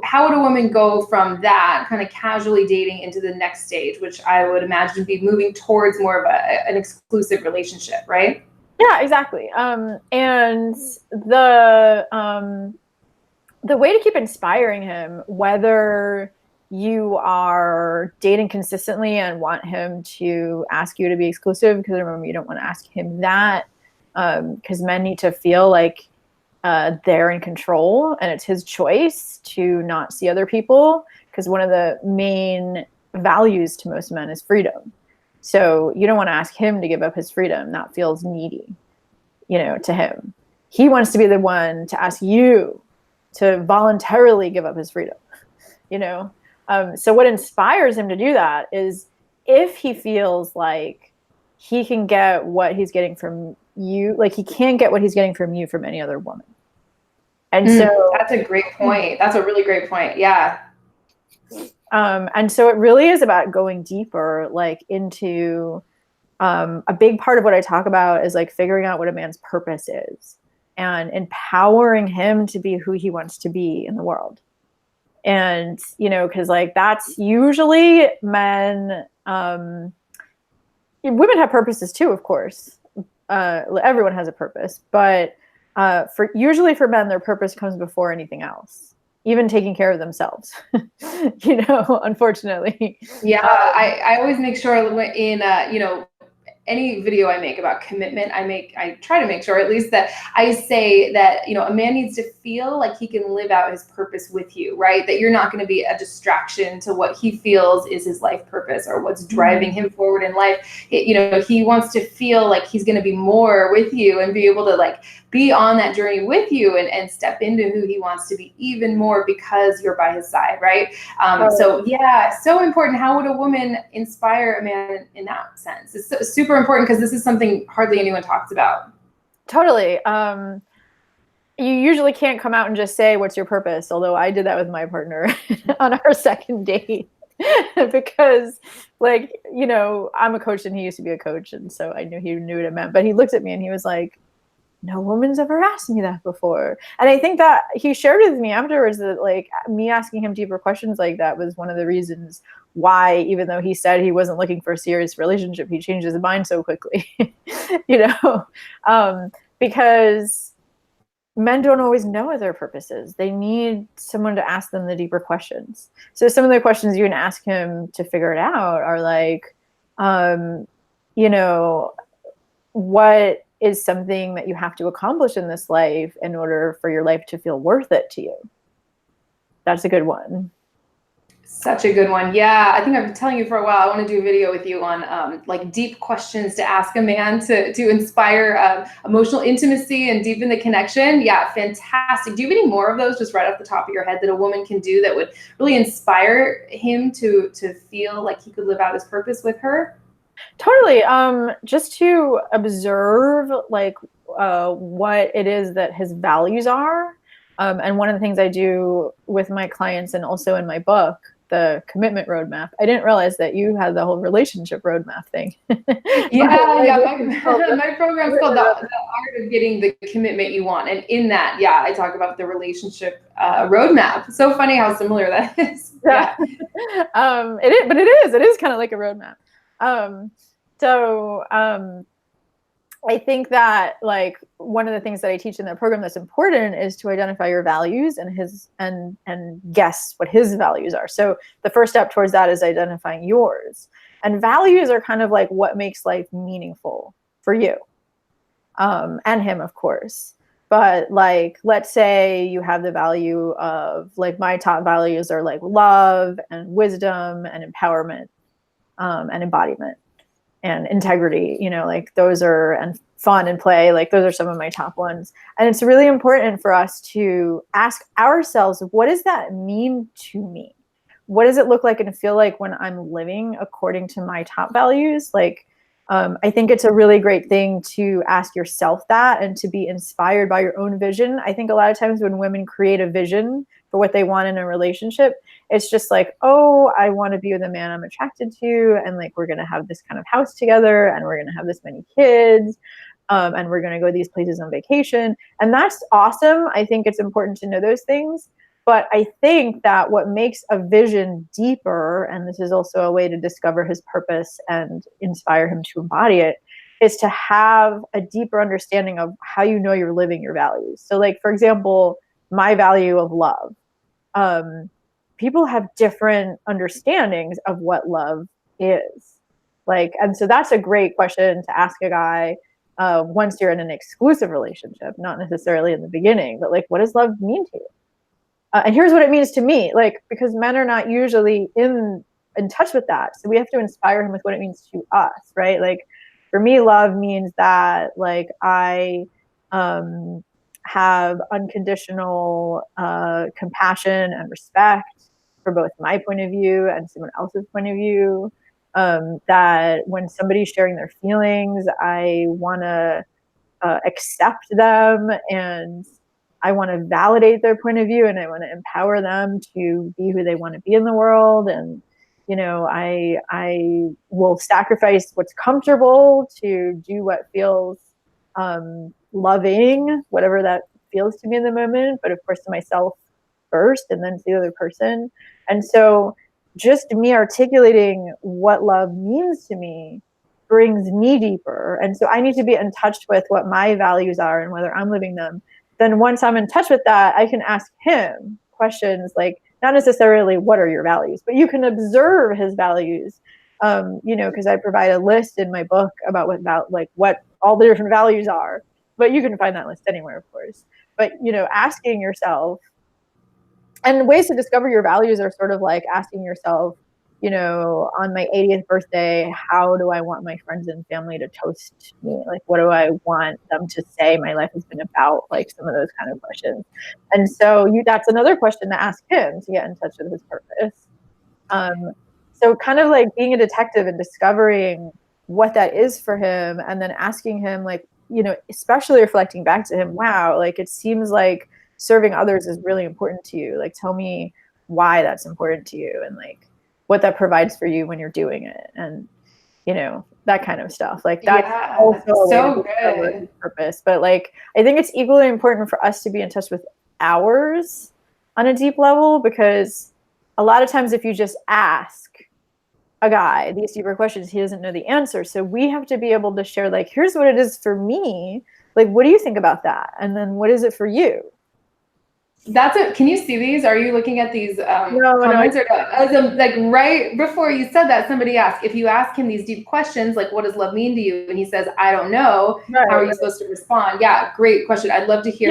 How would a woman go from that kind of casually dating into the next stage, which I would imagine be moving towards more of an exclusive relationship, right? Yeah, exactly. And the way to keep inspiring him, whether you are dating consistently and want him to ask you to be exclusive, because remember, you don't want to ask him that, because men need to feel like they're in control and it's his choice to not see other people, because one of the main values to most men is freedom. So you don't want to ask him to give up his freedom. That feels needy, you know, to him. He wants to be the one to ask you to voluntarily give up his freedom, you know? So what inspires him to do that is if he feels like he can get what he's getting from you, like he can't get what he's getting from you from any other woman. And so that's a great point. That's a really great point. Yeah. And so it really is about going deeper, like into a big part of what I talk about is like figuring out what a man's purpose is and empowering him to be who he wants to be in the world. And, you know, because like that's usually men, women have purposes too, of course. Everyone has a purpose, but usually for men, their purpose comes before anything else, even taking care of themselves, you know, unfortunately. Yeah, I always make sure in, you know, any video I make about commitment, I try to make sure at least that I say that, you know, a man needs to feel like he can live out his purpose with you, right? That you're not going to be a distraction to what he feels is his life purpose or what's driving him forward in life. You know, he wants to feel like he's going to be more with you and be able to like be on that journey with you and step into who he wants to be even more because you're by his side, right? So yeah, so important. How would a woman inspire a man in that sense? It's super important because this is something hardly anyone talks about. Totally. You usually can't come out and just say, what's your purpose? Although I did that with my partner on our second date. Because like, you know, I'm a coach and he used to be a coach. And so I knew he knew what it meant, but he looked at me and he was like, no woman's ever asked me that before. And I think that he shared with me afterwards that like me asking him deeper questions like that was one of the reasons why, even though he said he wasn't looking for a serious relationship, he changed his mind so quickly, you know, because men don't always know what their purpose is. They need someone to ask them the deeper questions. So some of the questions you can ask him to figure it out are like, you know, what is something that you have to accomplish in this life in order for your life to feel worth it to you? That's a good one. Such a good one. Yeah, I think I've been telling you for a while. I want to do a video with you on like deep questions to ask a man to inspire emotional intimacy and deepen the connection. Yeah, fantastic. Do you have any more of those just right off the top of your head that a woman can do that would really inspire him to feel like he could live out his purpose with her? Totally. Just to observe like what it is that his values are. And one of the things I do with my clients and also in my book, the commitment roadmap, I didn't realize that you had the whole relationship roadmap thing. Yeah, my program's called the Art of Getting the Commitment You Want. And in that, yeah, I talk about the relationship roadmap. So funny how similar that is. Yeah. It is kind of like a roadmap. I think that like one of the things that I teach in that program that's important is to identify your values and guess what his values are. So the first step towards that is identifying yours. And values are kind of like what makes life meaningful for you, and him, of course. But like, let's say you have the value of like my top values are like love and wisdom and empowerment, and embodiment and integrity, you know, like those are, and fun and play, like those are some of my top ones. And it's really important for us to ask ourselves, what does that mean to me? What does it look like and feel like when I'm living according to my top values? Like, I think it's a really great thing to ask yourself that and to be inspired by your own vision. I think a lot of times when women create a vision for what they want in a relationship, it's just like, oh, I want to be with a man I'm attracted to, and like we're going to have this kind of house together, and we're going to have this many kids, and we're going to go these places on vacation. And that's awesome. I think it's important to know those things. But I think that what makes a vision deeper, and this is also a way to discover his purpose and inspire him to embody it, is to have a deeper understanding of how you know you're living your values. So like, for example, my value of love. People have different understandings of what love is. Like, and so that's a great question to ask a guy once you're in an exclusive relationship, not necessarily in the beginning, but like, what does love mean to you? And here's what it means to me, like, because men are not usually in touch with that. So we have to inspire him with what it means to us, right? Like, for me, love means that, like, I have unconditional compassion and respect for both my point of view and someone else's point of view. That when somebody's sharing their feelings, I want to accept them, and I want to validate their point of view, and I want to empower them to be who they want to be in the world. And, you know, I will sacrifice what's comfortable to do what feels loving, whatever that feels to me in the moment, but of course to myself first and then to the other person. And so just me articulating what love means to me brings me deeper. And so I need to be in touch with what my values are and whether I'm living them. Then once I'm in touch with that, I can ask him questions like, not necessarily what are your values, but you can observe his values. You know, because I provide a list in my book about what all the different values are, but you can find that list anywhere, of course. But, you know, asking yourself, and ways to discover your values are sort of like asking yourself, you know, on my 80th birthday, how do I want my friends and family to toast me? Like, what do I want them to say my life has been about? Like some of those kind of questions. And so that's another question to ask him to get in touch with his purpose. So kind of like being a detective and discovering what that is for him, and then asking him, like, you know, especially reflecting back to him, wow, like it seems like serving others is really important to you. Like, tell me why that's important to you, and like what that provides for you when you're doing it, and, you know, that kind of stuff. Like that's also so good purpose. But like, I think it's equally important for us to be in touch with ours on a deep level, because a lot of times if you just ask a guy these deeper questions, he doesn't know the answer. So we have to be able to share, like, here's what it is for me. Like, what do you think about that? And then what is it for you? That's it. Can you see these? Are you looking at these comments? No. Like right before you said that, somebody asked, if you ask him these deep questions, like, what does love mean to you? And he says, I don't know. How are you supposed to respond? Yeah, great question. I'd love to hear.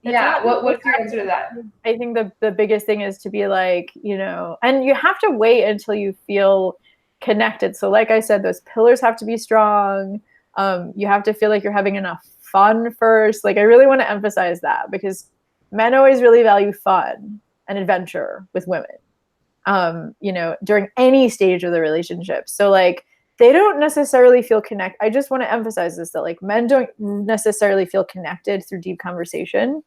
Yeah. What's your answer to that? I think the biggest thing is to be like, and you have to wait until you feel connected. So like I said, those pillars have to be strong. You have to feel like you're having enough fun first. Like I really want to emphasize that because men always really value fun and adventure with women, during any stage of the relationship. So like they don't necessarily feel connect. I just want to emphasize this, that like men don't necessarily feel connected through deep conversation.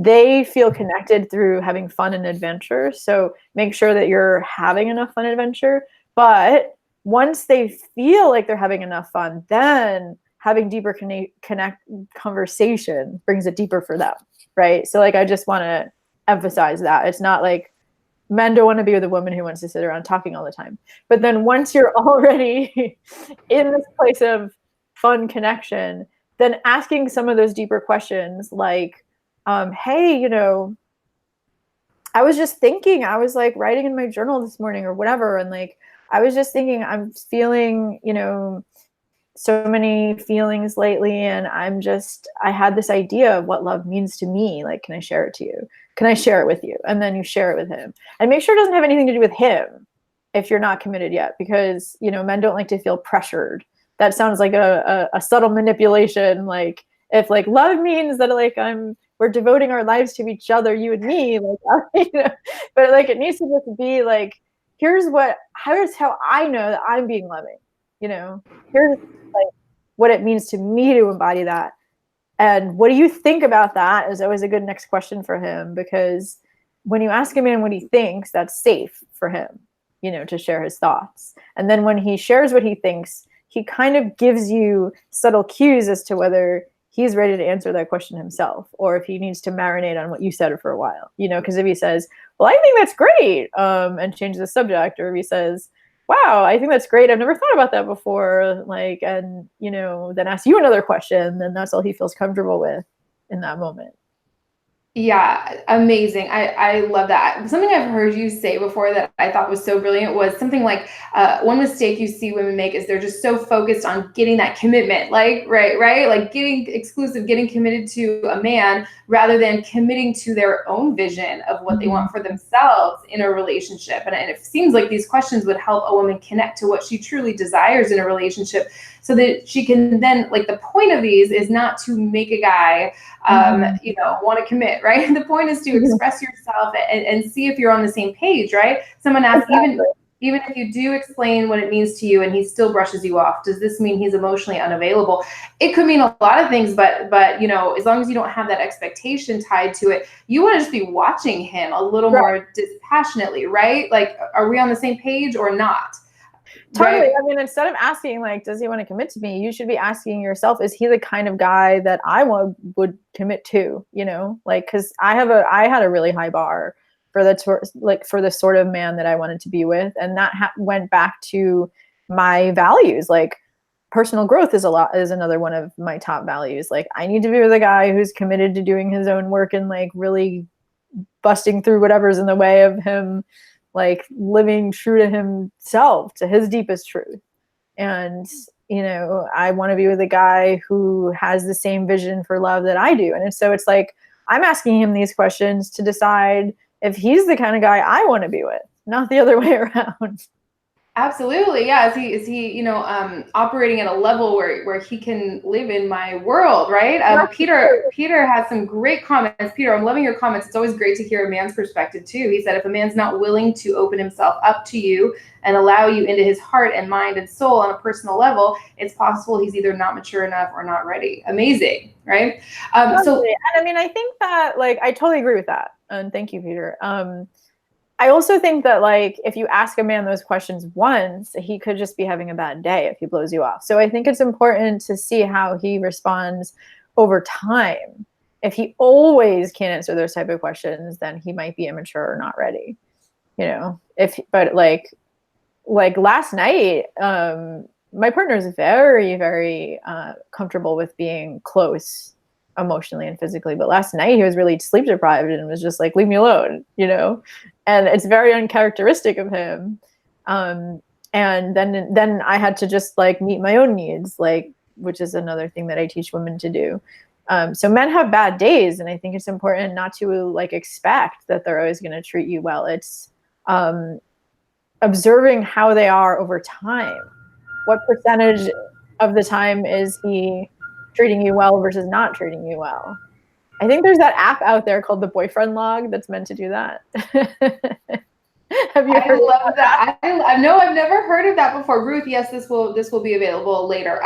They feel connected through having fun and adventure. So make sure that you're having enough fun and adventure. But once they feel like they're having enough fun, then having deeper connect conversation brings it deeper for them, right? So like I just want to emphasize that it's not like men don't want to be with a woman who wants to sit around talking all the time. But then once you're already in this place of fun connection, then asking some of those deeper questions like, hey, I was just thinking, I was like writing in my journal this morning or whatever. And like, I was just thinking, I'm feeling, so many feelings lately. And I had this idea of what love means to me. Like, can I share it to you? Can I share it with you? And then you share it with him and make sure it doesn't have anything to do with him if you're not committed yet, because, men don't like to feel pressured. That sounds like a subtle manipulation. Like if like love means that like we're devoting our lives to each other, you and me, like, but like, it needs to just be like, here's how I know that I'm being loving, here's like what it means to me to embody that. And what do you think about that is always a good next question for him, because when you ask a man what he thinks, that's safe for him, to share his thoughts. And then when he shares what he thinks, he kind of gives you subtle cues as to whether he's ready to answer that question himself, or if he needs to marinate on what you said for a while, because if he says, well, I think that's great, and changes the subject, or if he says, wow, I think that's great, I've never thought about that before, like, and, then asks you another question, then that's all he feels comfortable with in that moment. Yeah, amazing. I love that. Something I've heard you say before that I thought was so brilliant was something like, one mistake you see women make is they're just so focused on getting that commitment, like, right? Like getting exclusive, getting committed to a man rather than committing to their own vision of what they want for themselves in a relationship. And it seems like these questions would help a woman connect to what she truly desires in a relationship, so that she can then, like, the point of these is not to make a guy, want to commit, right? The point is to express yourself and see if you're on the same page, right? Someone asked, even if you do explain what it means to you and he still brushes you off, does this mean he's emotionally unavailable? It could mean a lot of things, but as long as you don't have that expectation tied to it, you want to just be watching him a little more dispassionately, right? Like, are we on the same page or not? Totally. Right? I mean, instead of asking like, does he want to commit to me? You should be asking yourself, is he the kind of guy that I would commit to? Like, because I had a really high bar for the sort of man that I wanted to be with, and that went back to my values. Like, personal growth is another one of my top values. Like, I need to be with a guy who's committed to doing his own work and like really busting through whatever's in the way of him, like living true to himself, to his deepest truth. And, I want to be with a guy who has the same vision for love that I do. And so it's like, I'm asking him these questions to decide if he's the kind of guy I want to be with, not the other way around. Absolutely. Yeah. Is he, operating at a level where he can live in my world, right? Peter has some great comments. Peter, I'm loving your comments. It's always great to hear a man's perspective too. He said, if a man's not willing to open himself up to you and allow you into his heart and mind and soul on a personal level, it's possible he's either not mature enough or not ready. Amazing. Right. So, and I mean, I think that, like, I totally agree with that. And thank you, Peter. I also think that, like, if you ask a man those questions once, he could just be having a bad day if he blows you off. So I think it's important to see how he responds over time. If he always can't answer those type of questions, then he might be immature or not ready. But last night, my partner is very, very comfortable with being close emotionally and physically, but last night he was really sleep deprived and was just like, leave me alone, and it's very uncharacteristic of him. And then I had to just like meet my own needs, like, which is another thing that I teach women to do. So men have bad days, and I think it's important not to like expect that they're always going to treat you well. It's observing how they are over time. What percentage of the time is he treating you well versus not treating you well? I think there's that app out there called the boyfriend log that's meant to do that. Have you heard I love of that? I know I've never heard of that before. Ruth, yes, this will be available later.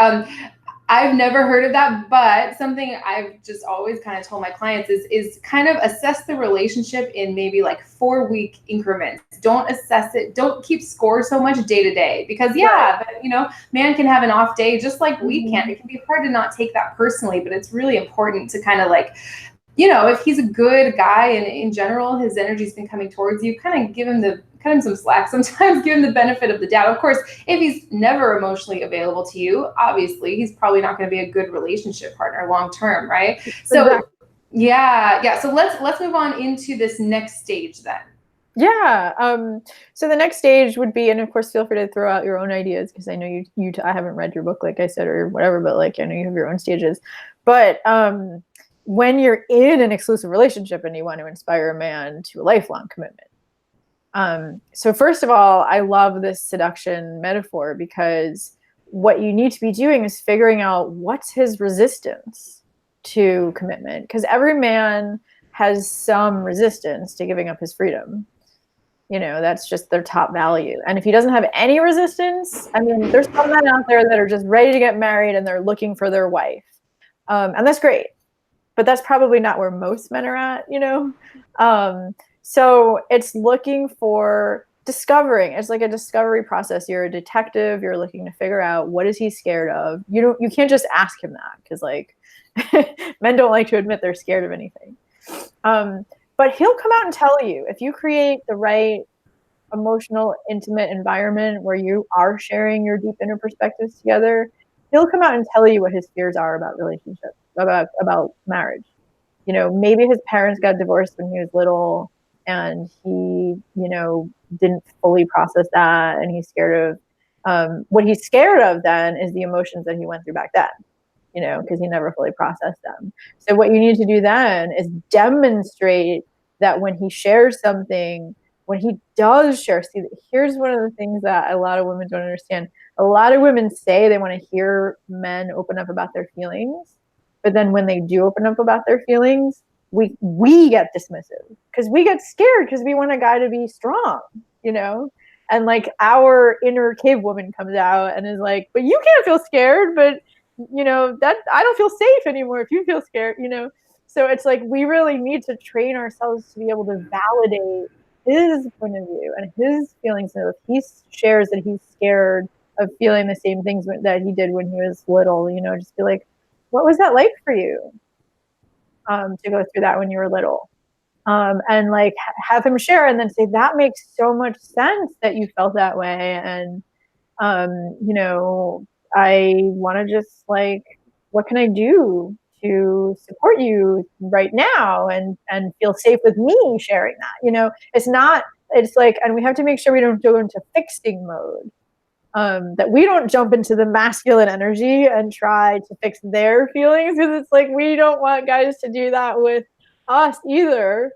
I've never heard of that, but something I've just always kind of told my clients is kind of assess the relationship in maybe like 4-week increments. Don't assess it. Don't keep score so much day to day, because but, you know, man can have an off day just like we can. It can be hard to not take that personally, but it's really important to kind of like, you know, if he's a good guy and in general his energy's been coming towards you, kind of cut him some slack. Sometimes give him the benefit of the doubt. Of course, if he's never emotionally available to you, obviously he's probably not going to be a good relationship partner long term, right? So Exactly. yeah. So let's move on into this next stage then. Yeah. So the next stage would be, and of course, feel free to throw out your own ideas, because I know I haven't read your book, like I said, or whatever, but like I know you have your own stages. But when you're in an exclusive relationship and you want to inspire a man to a lifelong commitment. So first of all, I love this seduction metaphor, because what you need to be doing is figuring out what's his resistance to commitment, because every man has some resistance to giving up his freedom. You know, that's just their top value. And if he doesn't have any resistance, I mean, there's some men out there that are just ready to get married and they're looking for their wife. And that's great. But that's probably not where most men are at, you know? So it's looking for discovering. It's like a discovery process. You're a detective. You're looking to figure out, what is he scared of? You can't just ask him that, because like men don't like to admit they're scared of anything. But he'll come out and tell you, if you create the right emotional, intimate environment where you are sharing your deep inner perspectives together, he'll come out and tell you what his fears are about relationships, about marriage. You know, maybe his parents got divorced when he was little, and he, you know, didn't fully process that, and he's scared of what he's scared of then is the emotions that he went through back then, you know, because he never fully processed them. So what you need to do then is demonstrate that when he shares something, when he does share, see, here's one of the things that a lot of women don't understand. A lot of women say they want to hear men open up about their feelings, but then when they do open up about their feelings, we get dismissive, because we get scared, because we want a guy to be strong, you know? And like our inner cave woman comes out and is like, but you can't feel scared, but you know, that I don't feel safe anymore if you feel scared, you know? So it's like, we really need to train ourselves to be able to validate his point of view and his feelings. So if he shares that he's scared of feeling the same things that he did when he was little, you know, just be like, what was that like for you to go through that when you were little? And like have him share, and then say, that makes so much sense that you felt that way. And, you know, I want to just like, what can I do to support you right now and feel safe with me sharing that? You know, it's like, and we have to make sure we don't go into fixing mode. That we don't jump into the masculine energy and try to fix their feelings, because it's like, we don't want guys to do that with us either.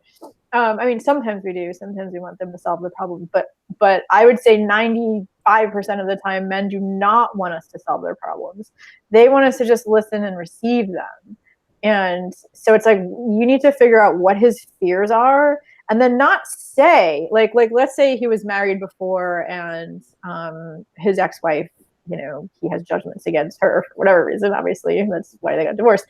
I mean, sometimes we do. Sometimes we want them to solve the problem, but I would say 95% of the time, men do not want us to solve their problems. They want us to just listen and receive them. And so it's like, you need to figure out what his fears are, and then not say, like let's say he was married before, and his ex-wife, you know, he has judgments against her for whatever reason. Obviously, that's why they got divorced.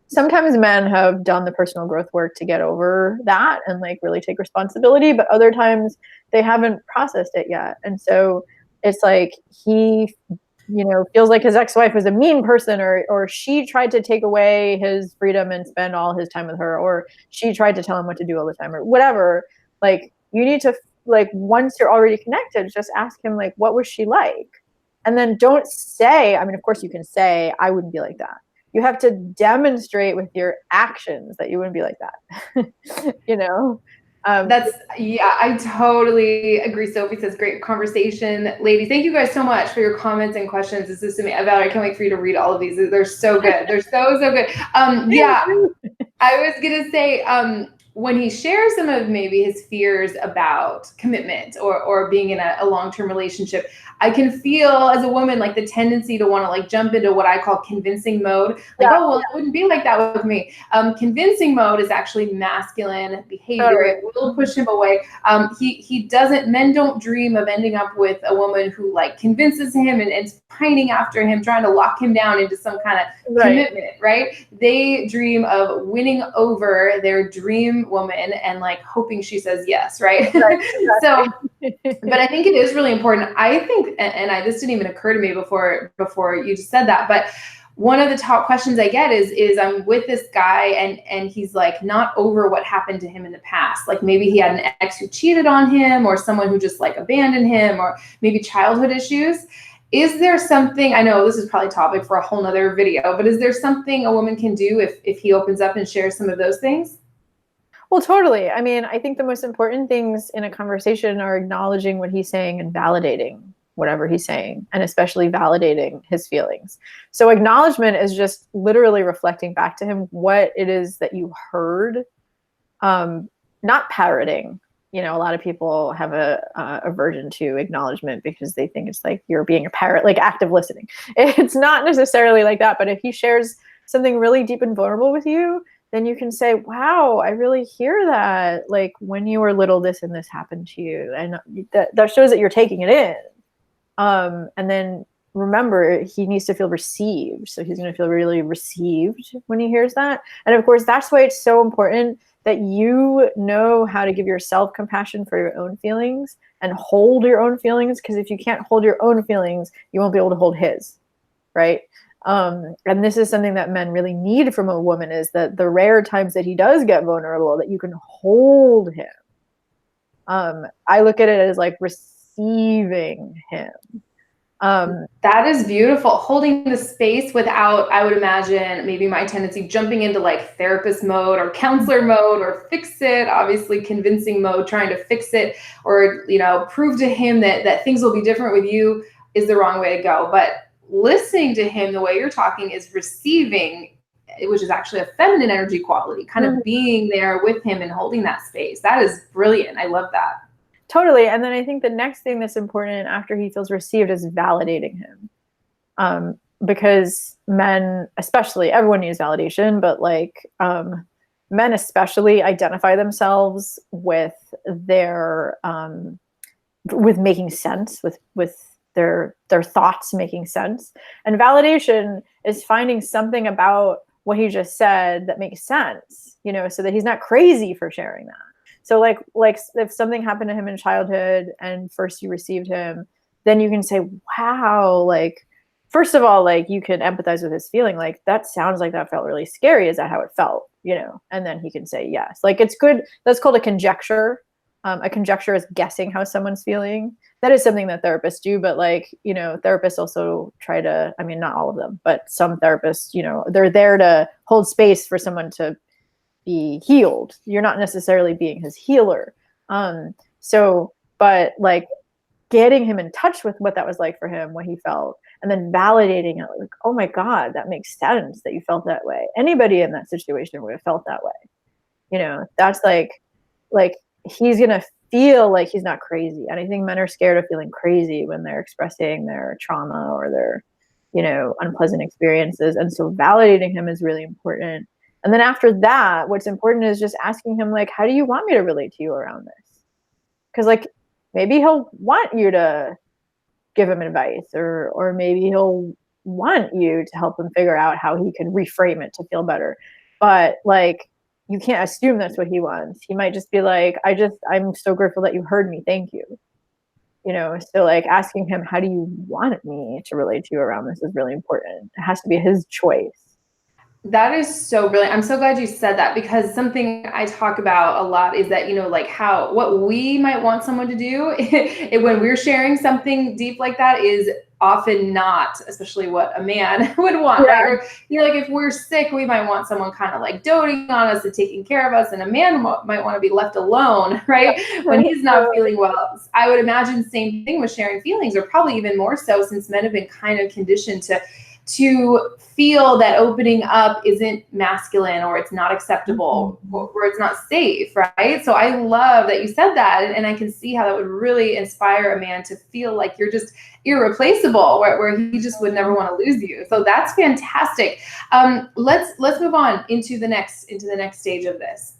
Sometimes men have done the personal growth work to get over that and like really take responsibility, but other times they haven't processed it yet. And so it's like, he, you know, feels like his ex-wife was a mean person, or she tried to take away his freedom and spend all his time with her, or she tried to tell him what to do all the time, or whatever. Like, you need to, like, once you're already connected, just ask him, like, what was she like? And then don't say, I mean, of course you can say, I wouldn't be like that. You have to demonstrate with your actions that you wouldn't be like that. You know? Yeah, I totally agree. Sophie says, great conversation. Ladies, thank you guys so much for your comments and questions. This is amazing. Valerie, I can't wait for you to read all of these. They're so good. They're so good. Yeah, I was going to say, when he shares some of maybe his fears about commitment or being in a long-term relationship, I can feel as a woman like the tendency to want to like jump into what I call convincing mode. Like, oh, well, it wouldn't be like that with me. Convincing mode is actually masculine behavior. It will push him away. He doesn't, men don't dream of ending up with a woman who like convinces him and is pining after him, trying to lock him down into some kind of commitment, right? They dream of winning over their dream woman and like hoping she says yes, right? So, but I think it is really important. I think, and this didn't even occur to me before you just said that, but one of the top questions I get is I'm with this guy and he's like not over what happened to him in the past. Like maybe he had an ex who cheated on him or someone who just like abandoned him or maybe childhood issues. Is there something, I know this is probably a topic for a whole nother video, but is there something a woman can do if he opens up and shares some of those things? Well, totally. I mean, I think the most important things in a conversation are acknowledging what he's saying and validating whatever he's saying, and especially validating his feelings. So acknowledgement is just literally reflecting back to him what it is that you heard, not parroting. You know, a lot of people have a aversion to acknowledgement because they think it's like you're being a parrot, like active listening. It's not necessarily like that, but if he shares something really deep and vulnerable with you, then you can say, wow, I really hear that. Like when you were little, this and this happened to you. And that shows that you're taking it in. And then remember, he needs to feel received. So he's going to feel really received when he hears that. And of course, that's why it's so important that you know how to give yourself compassion for your own feelings and hold your own feelings. Because if you can't hold your own feelings, you won't be able to hold his, right? And this is something that men really need from a woman, is that the rare times that he does get vulnerable, that you can hold him. I look at it as like receiving him. That is beautiful. Holding the space without, I would imagine, maybe my tendency jumping into like therapist mode or counselor mode or fix it, obviously convincing mode, trying to fix it or, you know, prove to him that things will be different with you is the wrong way to go. But listening to him the way you're talking is receiving, which is actually a feminine energy quality, kind of being there with him and holding that space. That is brilliant. I love that. Totally. And then I think the next thing that's important after he feels received is validating him. Because men, especially, everyone needs validation, but like men especially identify themselves with their, with making sense, with their thoughts making sense. And validation is finding something about what he just said that makes sense, you know, so that he's not crazy for sharing that. So like if something happened to him in childhood and first you received him, then you can say, wow, like, first of all, like you can empathize with his feeling. Like, that sounds like that felt really scary. Is that how it felt? You know, and then he can say yes. Like, it's good. That's called a conjecture. A conjecture is guessing how someone's feeling. That is something that therapists do, but like, you know, therapists also try to, I mean, not all of them, but some therapists, you know, they're there to hold space for someone to be healed. You're not necessarily being his healer. But like getting him in touch with what that was like for him, what he felt, and then validating it, like, oh my God, that makes sense that you felt that way. Anybody in that situation would have felt that way. You know, that's like he's gonna feel like he's not crazy. And I think men are scared of feeling crazy when they're expressing their trauma or their, you know, unpleasant experiences. And so validating him is really important. And then after that, what's important is just asking him, like, how do you want me to relate to you around this? Because like maybe he'll want you to give him advice, or maybe he'll want you to help him figure out how he can reframe it to feel better. But like, you can't assume that's what he wants. He might just be like, I'm so grateful that you heard me. Thank you. You know, so like asking him, how do you want me to relate to you around this is really important. It has to be his choice. That is so brilliant. I'm so glad you said that, because something I talk about a lot is that, you know, like what we might want someone to do when we're sharing something deep like that is often not, especially what a man would want, right? Or, like if we're sick, we might want someone kind of like doting on us and taking care of us, and a man might want to be left alone, right? When he's not feeling well. I would imagine same thing with sharing feelings, or probably even more so, since men have been kind of conditioned to feel that opening up isn't masculine, or it's not acceptable, or it's not safe, right? So I love that you said that, and I can see how that would really inspire a man to feel like you're just irreplaceable, where he just would never want to lose you. So that's fantastic. Let's move on into the next stage of this.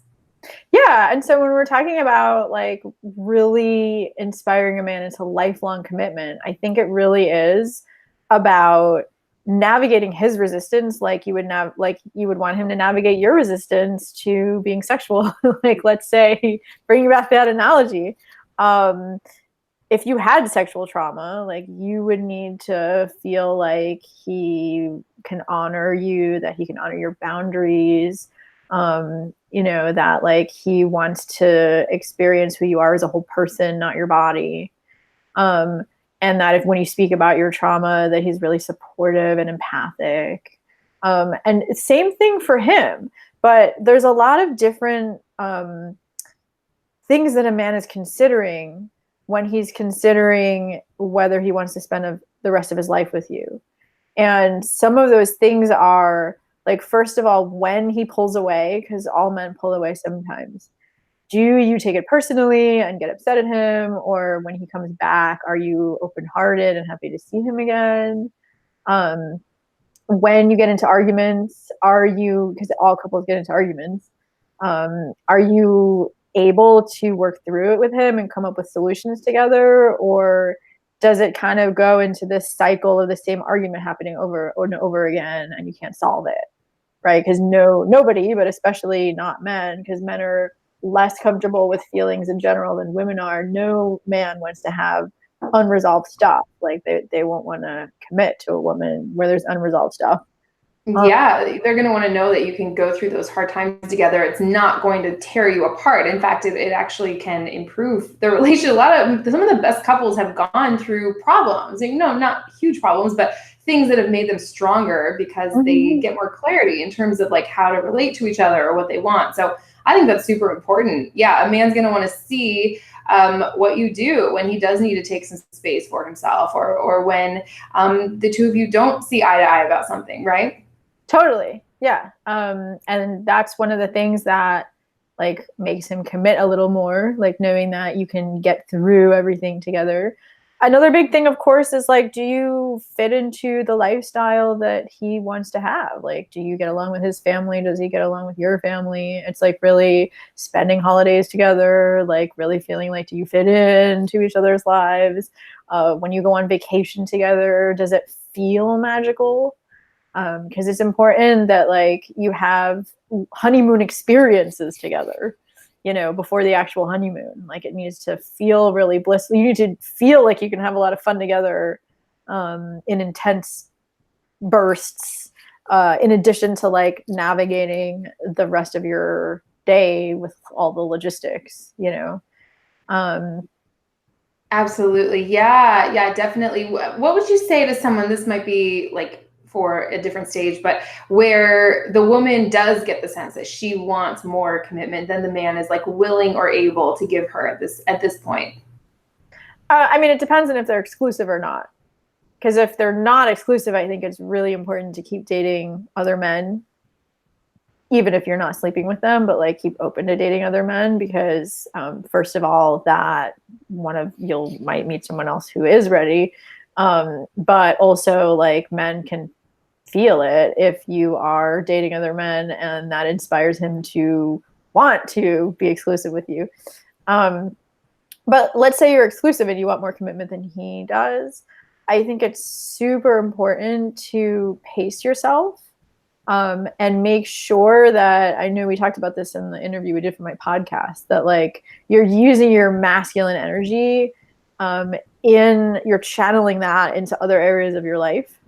Yeah, and so when we're talking about like really inspiring a man into lifelong commitment, I think it really is about navigating his resistance like you would want him to navigate your resistance to being sexual. Like, let's say, bringing back that analogy, if you had sexual trauma, like, you would need to feel like he can honor you, that he can honor your boundaries, that like he wants to experience who you are as a whole person, not your body. And that if when you speak about your trauma, that he's really supportive and empathic. And same thing for him. But there's a lot of different things that a man is considering when he's considering whether he wants to spend the rest of his life with you. And some of those things are, like, first of all, when he pulls away, because all men pull away sometimes. Do you take it personally and get upset at him? Or when he comes back, are you open-hearted and happy to see him again? When you get into arguments, because all couples get into arguments, are you able to work through it with him and come up with solutions together? Or does it kind of go into this cycle of the same argument happening over and over again, and you can't solve it, right? Because nobody, but especially not men, because men are less comfortable with feelings in general than women are. No man wants to have unresolved stuff. Like, they won't want to commit to a woman where there's unresolved stuff. Yeah, they're going to want to know that you can go through those hard times together. It's not going to tear you apart. In fact, it actually can improve the relationship. Some of the best couples have gone through problems, not huge problems, but things that have made them stronger, because they get more clarity in terms of like how to relate to each other or what they want. So I think that's super important. Yeah, a man's going to want to see what you do when he does need to take some space for himself, or when the two of you don't see eye to eye about something, right? Totally. Yeah. And that's one of the things that like makes him commit a little more, like knowing that you can get through everything together. Another big thing, of course, is like, do you fit into the lifestyle that he wants to have? Like, do you get along with his family? Does he get along with your family? It's like really spending holidays together, like really feeling like, do you fit into each other's lives? When you go on vacation together, does it feel magical? Because it's important that like you have honeymoon experiences together, before the actual honeymoon. Like, it needs to feel really blissful. You need to feel like you can have a lot of fun together in intense bursts, in addition to like navigating the rest of your day with all the logistics, Absolutely. Yeah, definitely. What would you say to someone, this might be like for a different stage, but where the woman does get the sense that she wants more commitment than the man is like willing or able to give her at this point? I mean, it depends on if they're exclusive or not. Because if they're not exclusive, I think it's really important to keep dating other men, even if you're not sleeping with them, but like keep open to dating other men, because first of all, that you might meet someone else who is ready. But also, like, men can feel it if you are dating other men, and that inspires him to want to be exclusive with you. But let's say you're exclusive and you want more commitment than he does. I think it's super important to pace yourself, and make sure that, I know we talked about this in the interview we did for my podcast, that like you're using your masculine energy, you're channeling that into other areas of your life.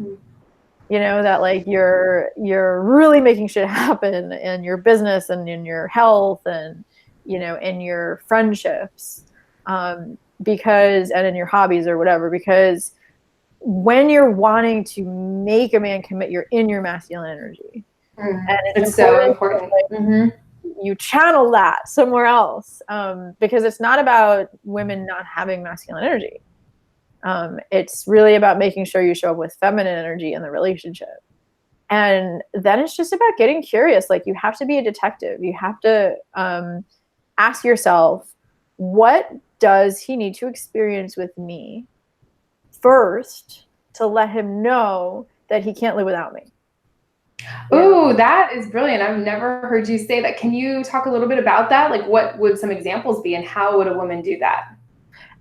That like you're really making shit happen in your business and in your health and, in your friendships, and in your hobbies or whatever, because when you're wanting to make a man commit, you're in your masculine energy. And it's so important. You channel that somewhere else, because it's not about women not having masculine energy. It's really about making sure you show up with feminine energy in the relationship. And then it's just about getting curious. Like, you have to be a detective. You have to ask yourself, what does he need to experience with me first to let him know that he can't live without me? Ooh, that is brilliant. I've never heard you say that. Can you talk a little bit about that? Like, what would some examples be, and how would a woman do that?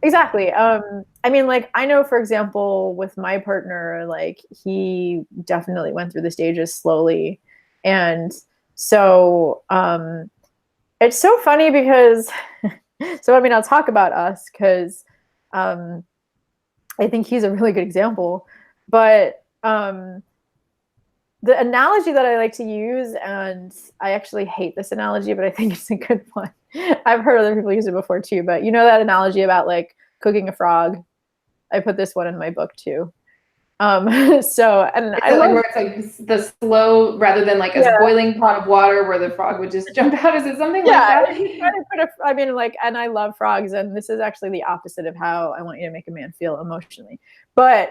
Exactly. I mean, like, I know, for example, with my partner, like, he definitely went through the stages slowly. And so it's so funny because, so, I mean, I'll talk about us because I think he's a really good example. But the analogy that I like to use, and I actually hate this analogy, but I think it's a good one. I've heard other people use it before too, but you know that analogy about like cooking a frog? I put this one in my book too. So, and I love, where it's like the slow, rather than like a boiling pot of water where the frog would just jump out. Is it something like that? I mean, like, and I love frogs, and this is actually the opposite of how I want you to make a man feel emotionally. But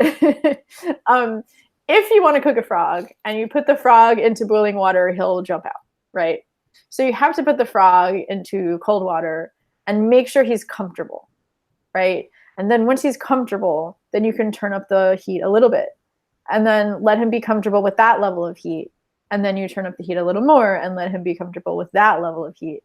if you want to cook a frog and you put the frog into boiling water, he'll jump out, right? So you have to put the frog into cold water and make sure he's comfortable, right? And then once he's comfortable, then you can turn up the heat a little bit and then let him be comfortable with that level of heat. And then you turn up the heat a little more and let him be comfortable with that level of heat.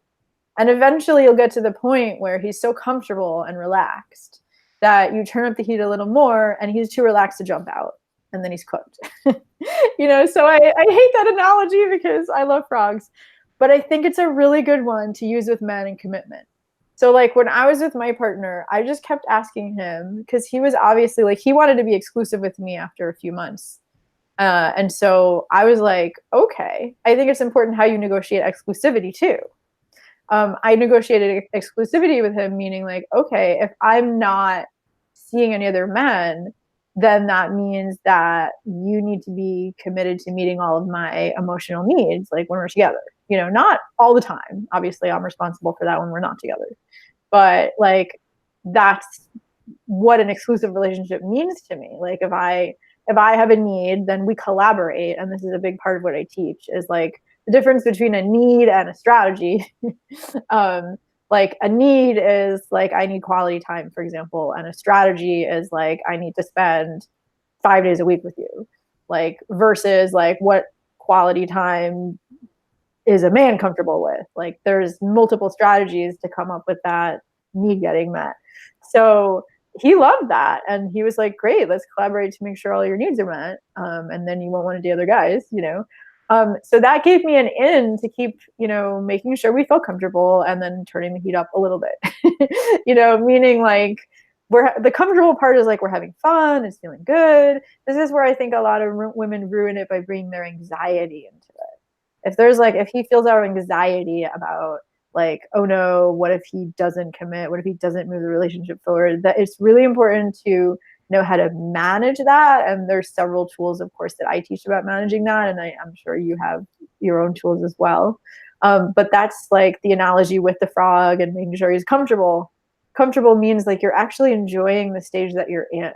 And eventually you'll get to the point where he's so comfortable and relaxed that you turn up the heat a little more and he's too relaxed to jump out. And then he's cooked. So I hate that analogy because I love frogs, but I think it's a really good one to use with men and commitment. So like when I was with my partner, I just kept asking him, because he was obviously like, he wanted to be exclusive with me after a few months. And so I was like, okay, I think it's important how you negotiate exclusivity too. I negotiated exclusivity with him, meaning like, okay, if I'm not seeing any other men, then that means that you need to be committed to meeting all of my emotional needs, like when we're together. Not all the time. Obviously, I'm responsible for that when we're not together. But like, that's what an exclusive relationship means to me. Like, if I have a need, then we collaborate. And this is a big part of what I teach, is like the difference between a need and a strategy. Like a need is like, I need quality time, for example. And a strategy is like, I need to spend 5 days a week with you. Like, versus like, what quality time is a man comfortable with? Like, there's multiple strategies to come up with that need getting met. So he loved that. And he was like, great, let's collaborate to make sure all your needs are met. And then you won't want to date other guys, So that gave me an in to keep, making sure we felt comfortable and then turning the heat up a little bit, meaning like, the comfortable part is like, we're having fun, it's feeling good. This is where I think a lot of women ruin it by bringing their anxiety into it. If he feels our anxiety about like, oh no, what if he doesn't commit? What if he doesn't move the relationship forward? That it's really important to know how to manage that. And there's several tools, of course, that I teach about managing that. And I'm sure you have your own tools as well. But that's like the analogy with the frog and making sure he's comfortable. Comfortable means like you're actually enjoying the stage that you're in.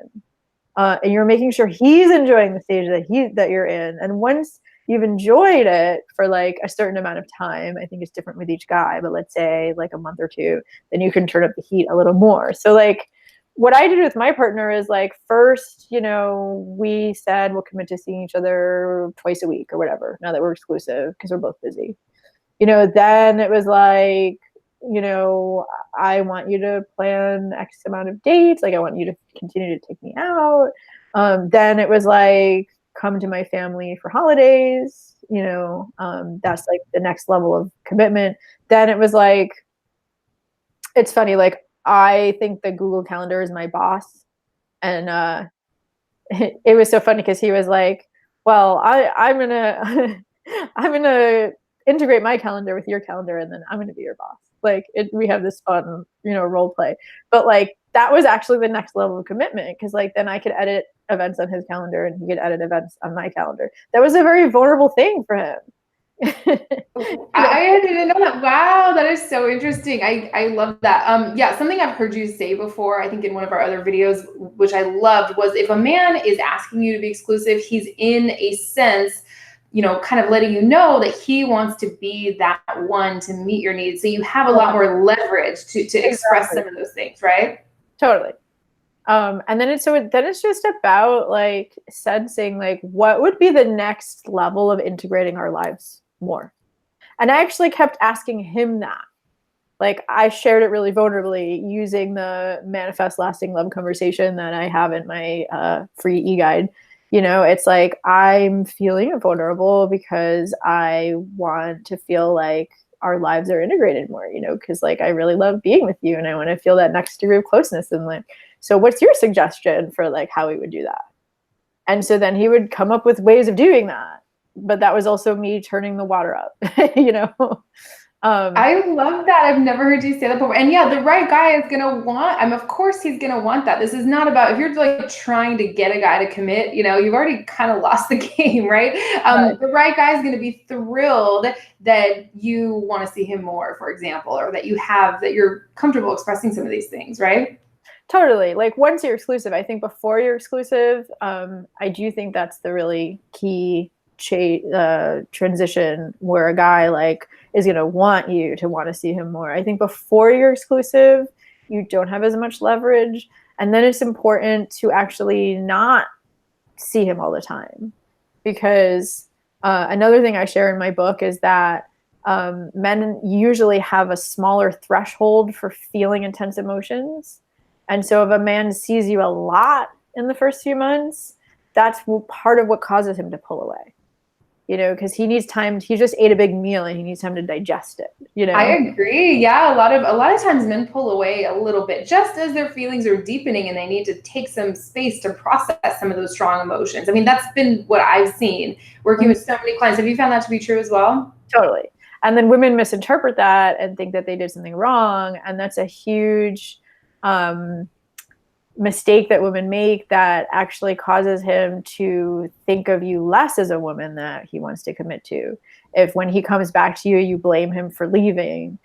And you're making sure he's enjoying the stage that you're in. And once you've enjoyed it for like a certain amount of time, I think it's different with each guy, but let's say like a month or two, then you can turn up the heat a little more. So like, what I did with my partner is like, first, we said we'll commit to seeing each other twice a week or whatever, now that we're exclusive because we're both busy. Then it was like, I want you to plan X amount of dates. Like, I want you to continue to take me out. Then it was like, come to my family for holidays. That's like the next level of commitment. Then it was like, it's funny, like, I think the Google Calendar is my boss. And it was so funny because he was like, well, I'm gonna integrate my calendar with your calendar, and then I'm gonna be your boss. Like, we have this fun, role play. But like, that was actually the next level of commitment, because like, then I could edit events on his calendar and he could edit events on my calendar. That was a very vulnerable thing for him. I didn't know that. Wow, that is so interesting. I love that. Yeah, something I've heard you say before, I think in one of our other videos, which I loved, was if a man is asking you to be exclusive, he's in a sense, kind of letting you know that he wants to be that one to meet your needs. So you have a lot more leverage to express some of those things, right? Totally. And then it's just about like sensing like what would be the next level of integrating our lives more. And I actually kept asking him that. Like I shared it really vulnerably using the Manifest Lasting Love conversation that I have in my free e-guide. It's like I'm feeling vulnerable because I want to feel like our lives are integrated more, because like I really love being with you and I want to feel that next degree of closeness. And like, so what's your suggestion for like how we would do that? And so then he would come up with ways of doing that. But that was also me turning the water up, I love that. I've never heard you say that before. And yeah, the right guy is gonna want, of course he's gonna want that. This is not about, if you're like trying to get a guy to commit, you've already kind of lost the game, right? The right guy is gonna be thrilled that you want to see him more, for example, or that you're comfortable expressing some of these things, right? Totally. Like once you're exclusive, I think before you're exclusive, I do think that's the really key transition where a guy like is going to want you to want to see him more. I think before you're exclusive, you don't have as much leverage. And then it's important to actually not see him all the time. Because another thing I share in my book is that men usually have a smaller threshold for feeling intense emotions. And so if a man sees you a lot in the first few months, that's part of what causes him to pull away. Because he needs time. He just ate a big meal and he needs time to digest it. I agree. Yeah, a lot of times men pull away a little bit just as their feelings are deepening and they need to take some space to process some of those strong emotions. I mean, that's been what I've seen working with so many clients. Have you found that to be true as well? Totally. And then women misinterpret that and think that they did something wrong, and that's a huge mistake that women make that actually causes him to think of you less as a woman that he wants to commit to. If when he comes back to you, you blame him for leaving,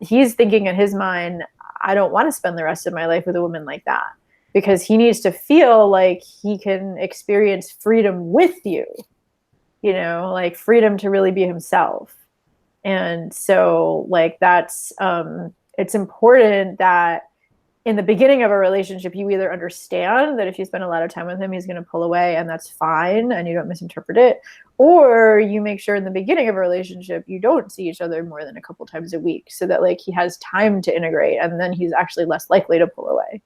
he's thinking in his mind, I don't want to spend the rest of my life with a woman like that, because he needs to feel like he can experience freedom with you, like freedom to really be himself. And so like that's, it's important that in the beginning of a relationship, you either understand that if you spend a lot of time with him, he's going to pull away and that's fine and you don't misinterpret it, or you make sure in the beginning of a relationship, you don't see each other more than a couple times a week so that like he has time to integrate and then he's actually less likely to pull away.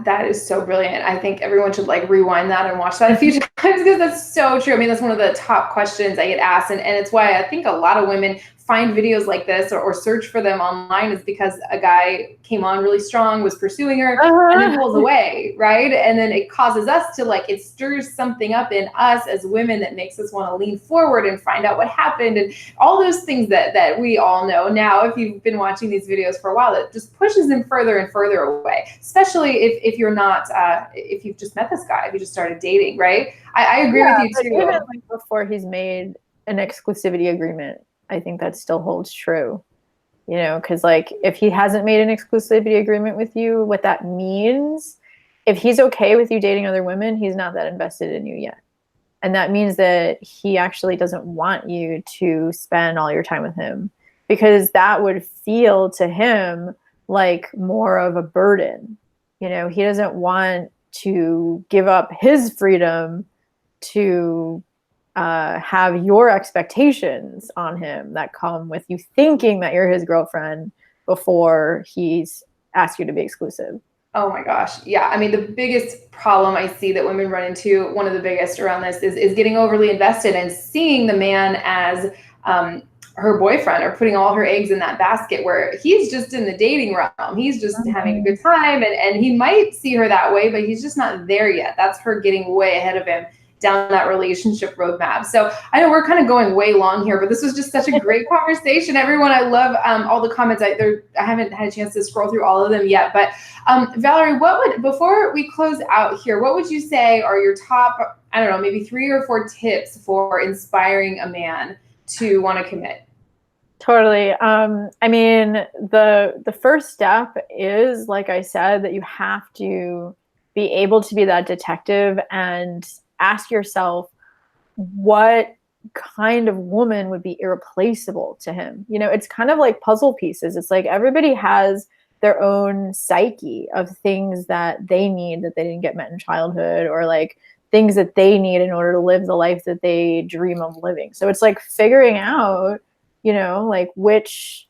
That is so brilliant. I think everyone should like rewind that and watch that a few times because that's so true. I mean, that's one of the top questions I get asked. And it's why I think a lot of women find videos like this or search for them online, is because a guy came on really strong, was pursuing her, and then pulls away, right? And then it causes us to like, it stirs something up in us as women that makes us want to lean forward and find out what happened and all those things that we all know now, if you've been watching these videos for a while, that just pushes them further and further away, especially if you're not, if you've just met this guy, if you just started dating, right? I agree with you too. Even like before he's made an exclusivity agreement, I think that still holds true, because like if he hasn't made an exclusivity agreement with you, what that means, if he's okay with you dating other women, he's not that invested in you yet. And that means that he actually doesn't want you to spend all your time with him, because that would feel to him like more of a burden. He doesn't want to give up his freedom to have your expectations on him that come with you thinking that you're his girlfriend before he's asked you to be exclusive. Oh my gosh. Yeah. I mean, the biggest problem I see that women run into, one of the biggest around this, is getting overly invested and seeing the man as her boyfriend, or putting all her eggs in that basket where he's just in the dating realm. He's just having a good time and he might see her that way, but he's just not there yet. That's her getting way ahead of him, down that relationship roadmap. So I know we're kind of going way long here, but this was just such a great conversation. Everyone, I love all the comments. I haven't had a chance to scroll through all of them yet, but Valerie, before we close out here, what would you say are your top, I don't know, maybe 3 or 4 tips for inspiring a man to want to commit? Totally. I mean, the first step is, like I said, that you have to be able to be that detective and ask yourself, what kind of woman would be irreplaceable to him? You know, it's kind of like puzzle pieces. It's like everybody has their own psyche of things that they need that they didn't get met in childhood, or like things that they need in order to live the life that they dream of living. So it's like figuring out, you know, like which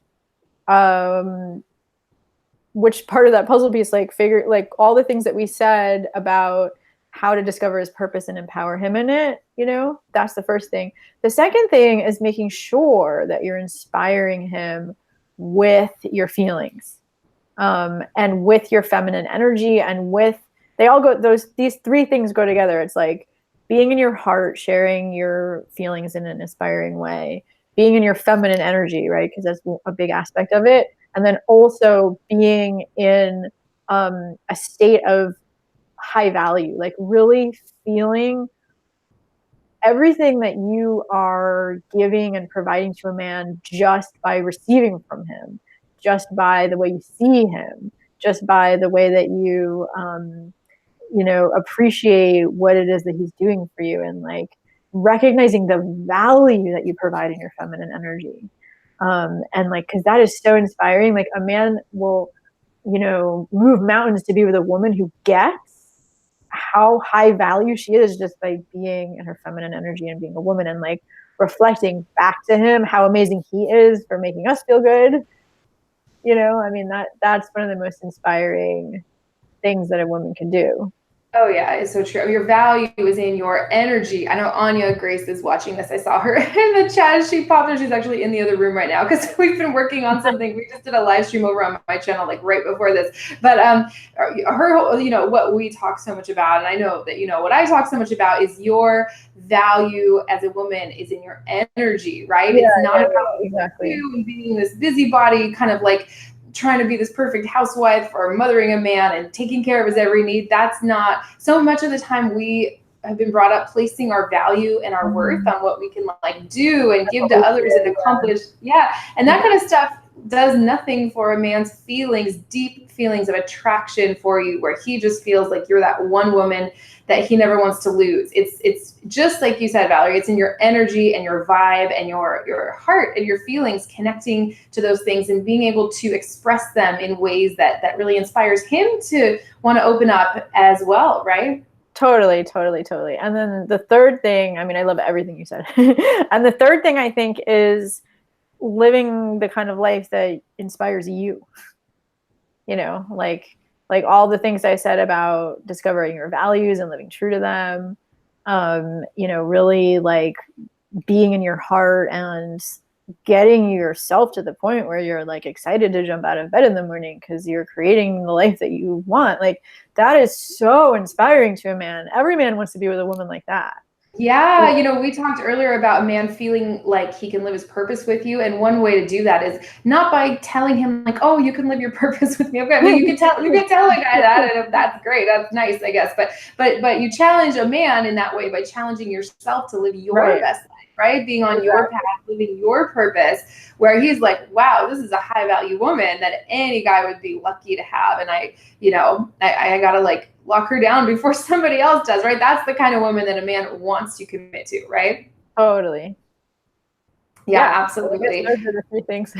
part of that puzzle piece, like figure, like all the things that we said about how to discover his purpose and empower him in it, you know, that's the first thing. The second thing is making sure that you're inspiring him with your feelings, and with your feminine energy, and with, these 3 things go together. It's like being in your heart, sharing your feelings in an inspiring way, being in your feminine energy, right? Because that's a big aspect of it. And then also being in a state of high value, like really feeling everything that you are giving and providing to a man just by receiving from him, just by the way you see him, just by the way that you, you know, appreciate what it is that he's doing for you, and like recognizing the value that you provide in your feminine energy. And like, cause that is so inspiring. Like a man will, you know, move mountains to be with a woman who gets how high value she is just by being in her feminine energy and being a woman, and like reflecting back to him how amazing he is for making us feel good. You know, I mean, that's one of the most inspiring things that a woman can do. Oh yeah, it's so true. Your value is in your energy. I know Anya Grace is watching this. I saw her in the chat. She popped in. She's actually in the other room right now because we've been working on something. We just did a live stream over on my channel like right before this. But her, you know, what we talk so much about, and I know that you know what I talk so much about, is your value as a woman is in your energy, right? Yeah, it's not yeah, about exactly. you and being this busybody kind of like trying to be this perfect housewife or mothering a man and taking care of his every need. That's not, so much of the time we have been brought up placing our value and our worth on what we can like do and give to others and accomplish. Yeah. And that kind of stuff does nothing for a man's feelings, deep feelings of attraction for you, where he just feels like you're that one woman that he never wants to lose. It's just like you said, Valerie, it's in your energy and your vibe and your heart and your feelings connecting to those things and being able to express them in ways that really inspires him to want to open up as well, right? Totally, totally, totally. And then the third thing, I mean, I love everything you said. And the third thing I think is living the kind of life that inspires you. You know, like all the things I said about discovering your values and living true to them. You know, really like being in your heart and getting yourself to the point where you're like excited to jump out of bed in the morning because you're creating the life that you want. Like that is so inspiring to a man. Every man wants to be with a woman like that. Yeah, you know, we talked earlier about a man feeling like he can live his purpose with you, and one way to do that is not by telling him like, "Oh, you can live your purpose with me." Okay, I mean, you can tell a guy that, and if that's great, that's nice, I guess. But you challenge a man in that way by challenging yourself to live your best life, right? Being on your path, living your purpose, where he's like, "Wow, this is a high value woman that any guy would be lucky to have," and I gotta like lock her down before somebody else does, right? That's the kind of woman that a man wants to commit to, right? Totally. Yeah, absolutely. Those are the 3 things.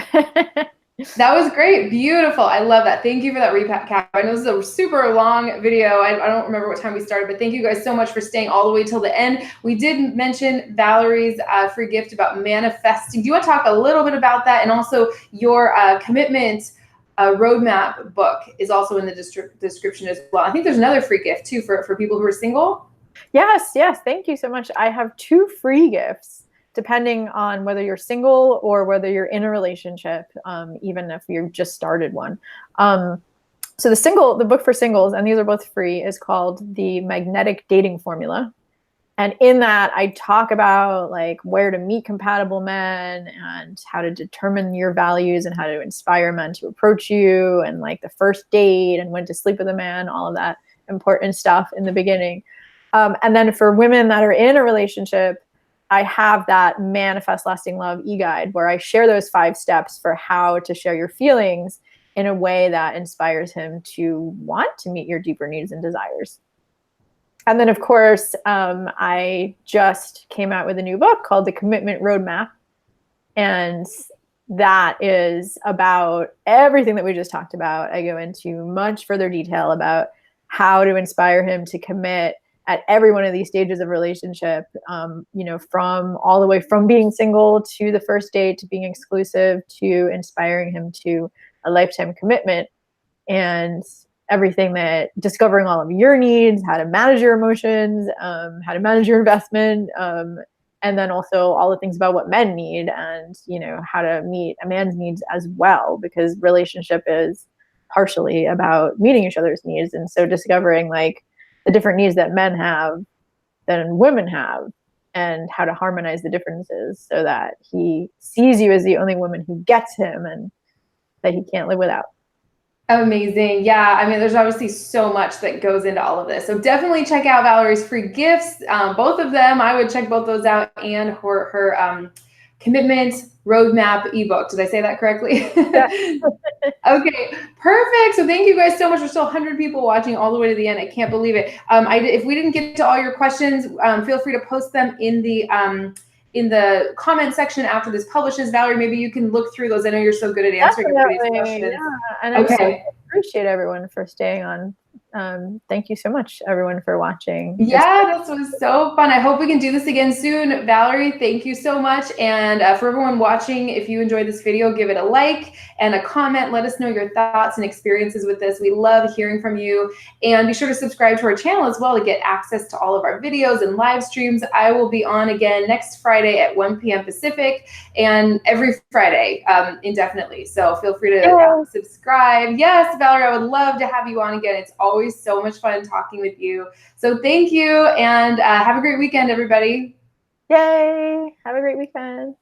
That was great. Beautiful. I love that. Thank you for that recap. I know this is a super long video. I don't remember what time we started, but thank you guys so much for staying all the way till the end. We did mention Valerie's free gift about manifesting. Do you want to talk a little bit about that? And also your commitment roadmap book is also in the description as well. I think there's another free gift too for people who are single. Yes. Thank you so much. I have 2 free gifts, depending on whether you're single or whether you're in a relationship, even if you just started one. So the book for singles, and these are both free, is called The Magnetic Dating Formula. And in that, I talk about like where to meet compatible men and how to determine your values and how to inspire men to approach you, and like the first date and when to sleep with a man, all of that important stuff in the beginning. And then for women that are in a relationship, I have that Manifest Lasting Love e-guide where I share those 5 steps for how to share your feelings in a way that inspires him to want to meet your deeper needs and desires. And then, of course, I just came out with a new book called The Commitment Roadmap. And that is about everything that we just talked about. I go into much further detail about how to inspire him to commit at every one of these stages of relationship, from all the way from being single to the first date to being exclusive to inspiring him to a lifetime commitment. And everything that discovering all of your needs, how to manage your emotions, how to manage your investment, and then also all the things about what men need and, how to meet a man's needs as well, because relationship is partially about meeting each other's needs. And so discovering like the different needs that men have than women have and how to harmonize the differences so that he sees you as the only woman who gets him and that he can't live without. Amazing. Yeah. I mean, there's obviously so much that goes into all of this. So definitely check out Valerie's free gifts. Both of them, I would check both those out, and her commitment roadmap ebook. Did I say that correctly? Yeah. Okay, perfect. So thank you guys so much. We're still 100 people watching all the way to the end. I can't believe it. If we didn't get to all your questions, feel free to post them in the comment section after this publishes. Valerie, maybe you can look through those. I know you're so good at answering everybody's questions. Yeah. And I so appreciate everyone for staying on. Thank you so much, everyone, for watching. Yeah, this was so fun. I hope we can do this again soon. Valerie, thank you so much. And for everyone watching, if you enjoyed this video, give it a like and a comment. Let us know your thoughts and experiences with this. We love hearing from you. And be sure to subscribe to our channel as well to get access to all of our videos and live streams. I will be on again next Friday at 1 p.m. Pacific and every Friday indefinitely. So feel free to subscribe. Yes, Valerie, I would love to have you on again. It's always so much fun talking with you. So thank you, and have a great weekend, everybody. Yay! Have a great weekend.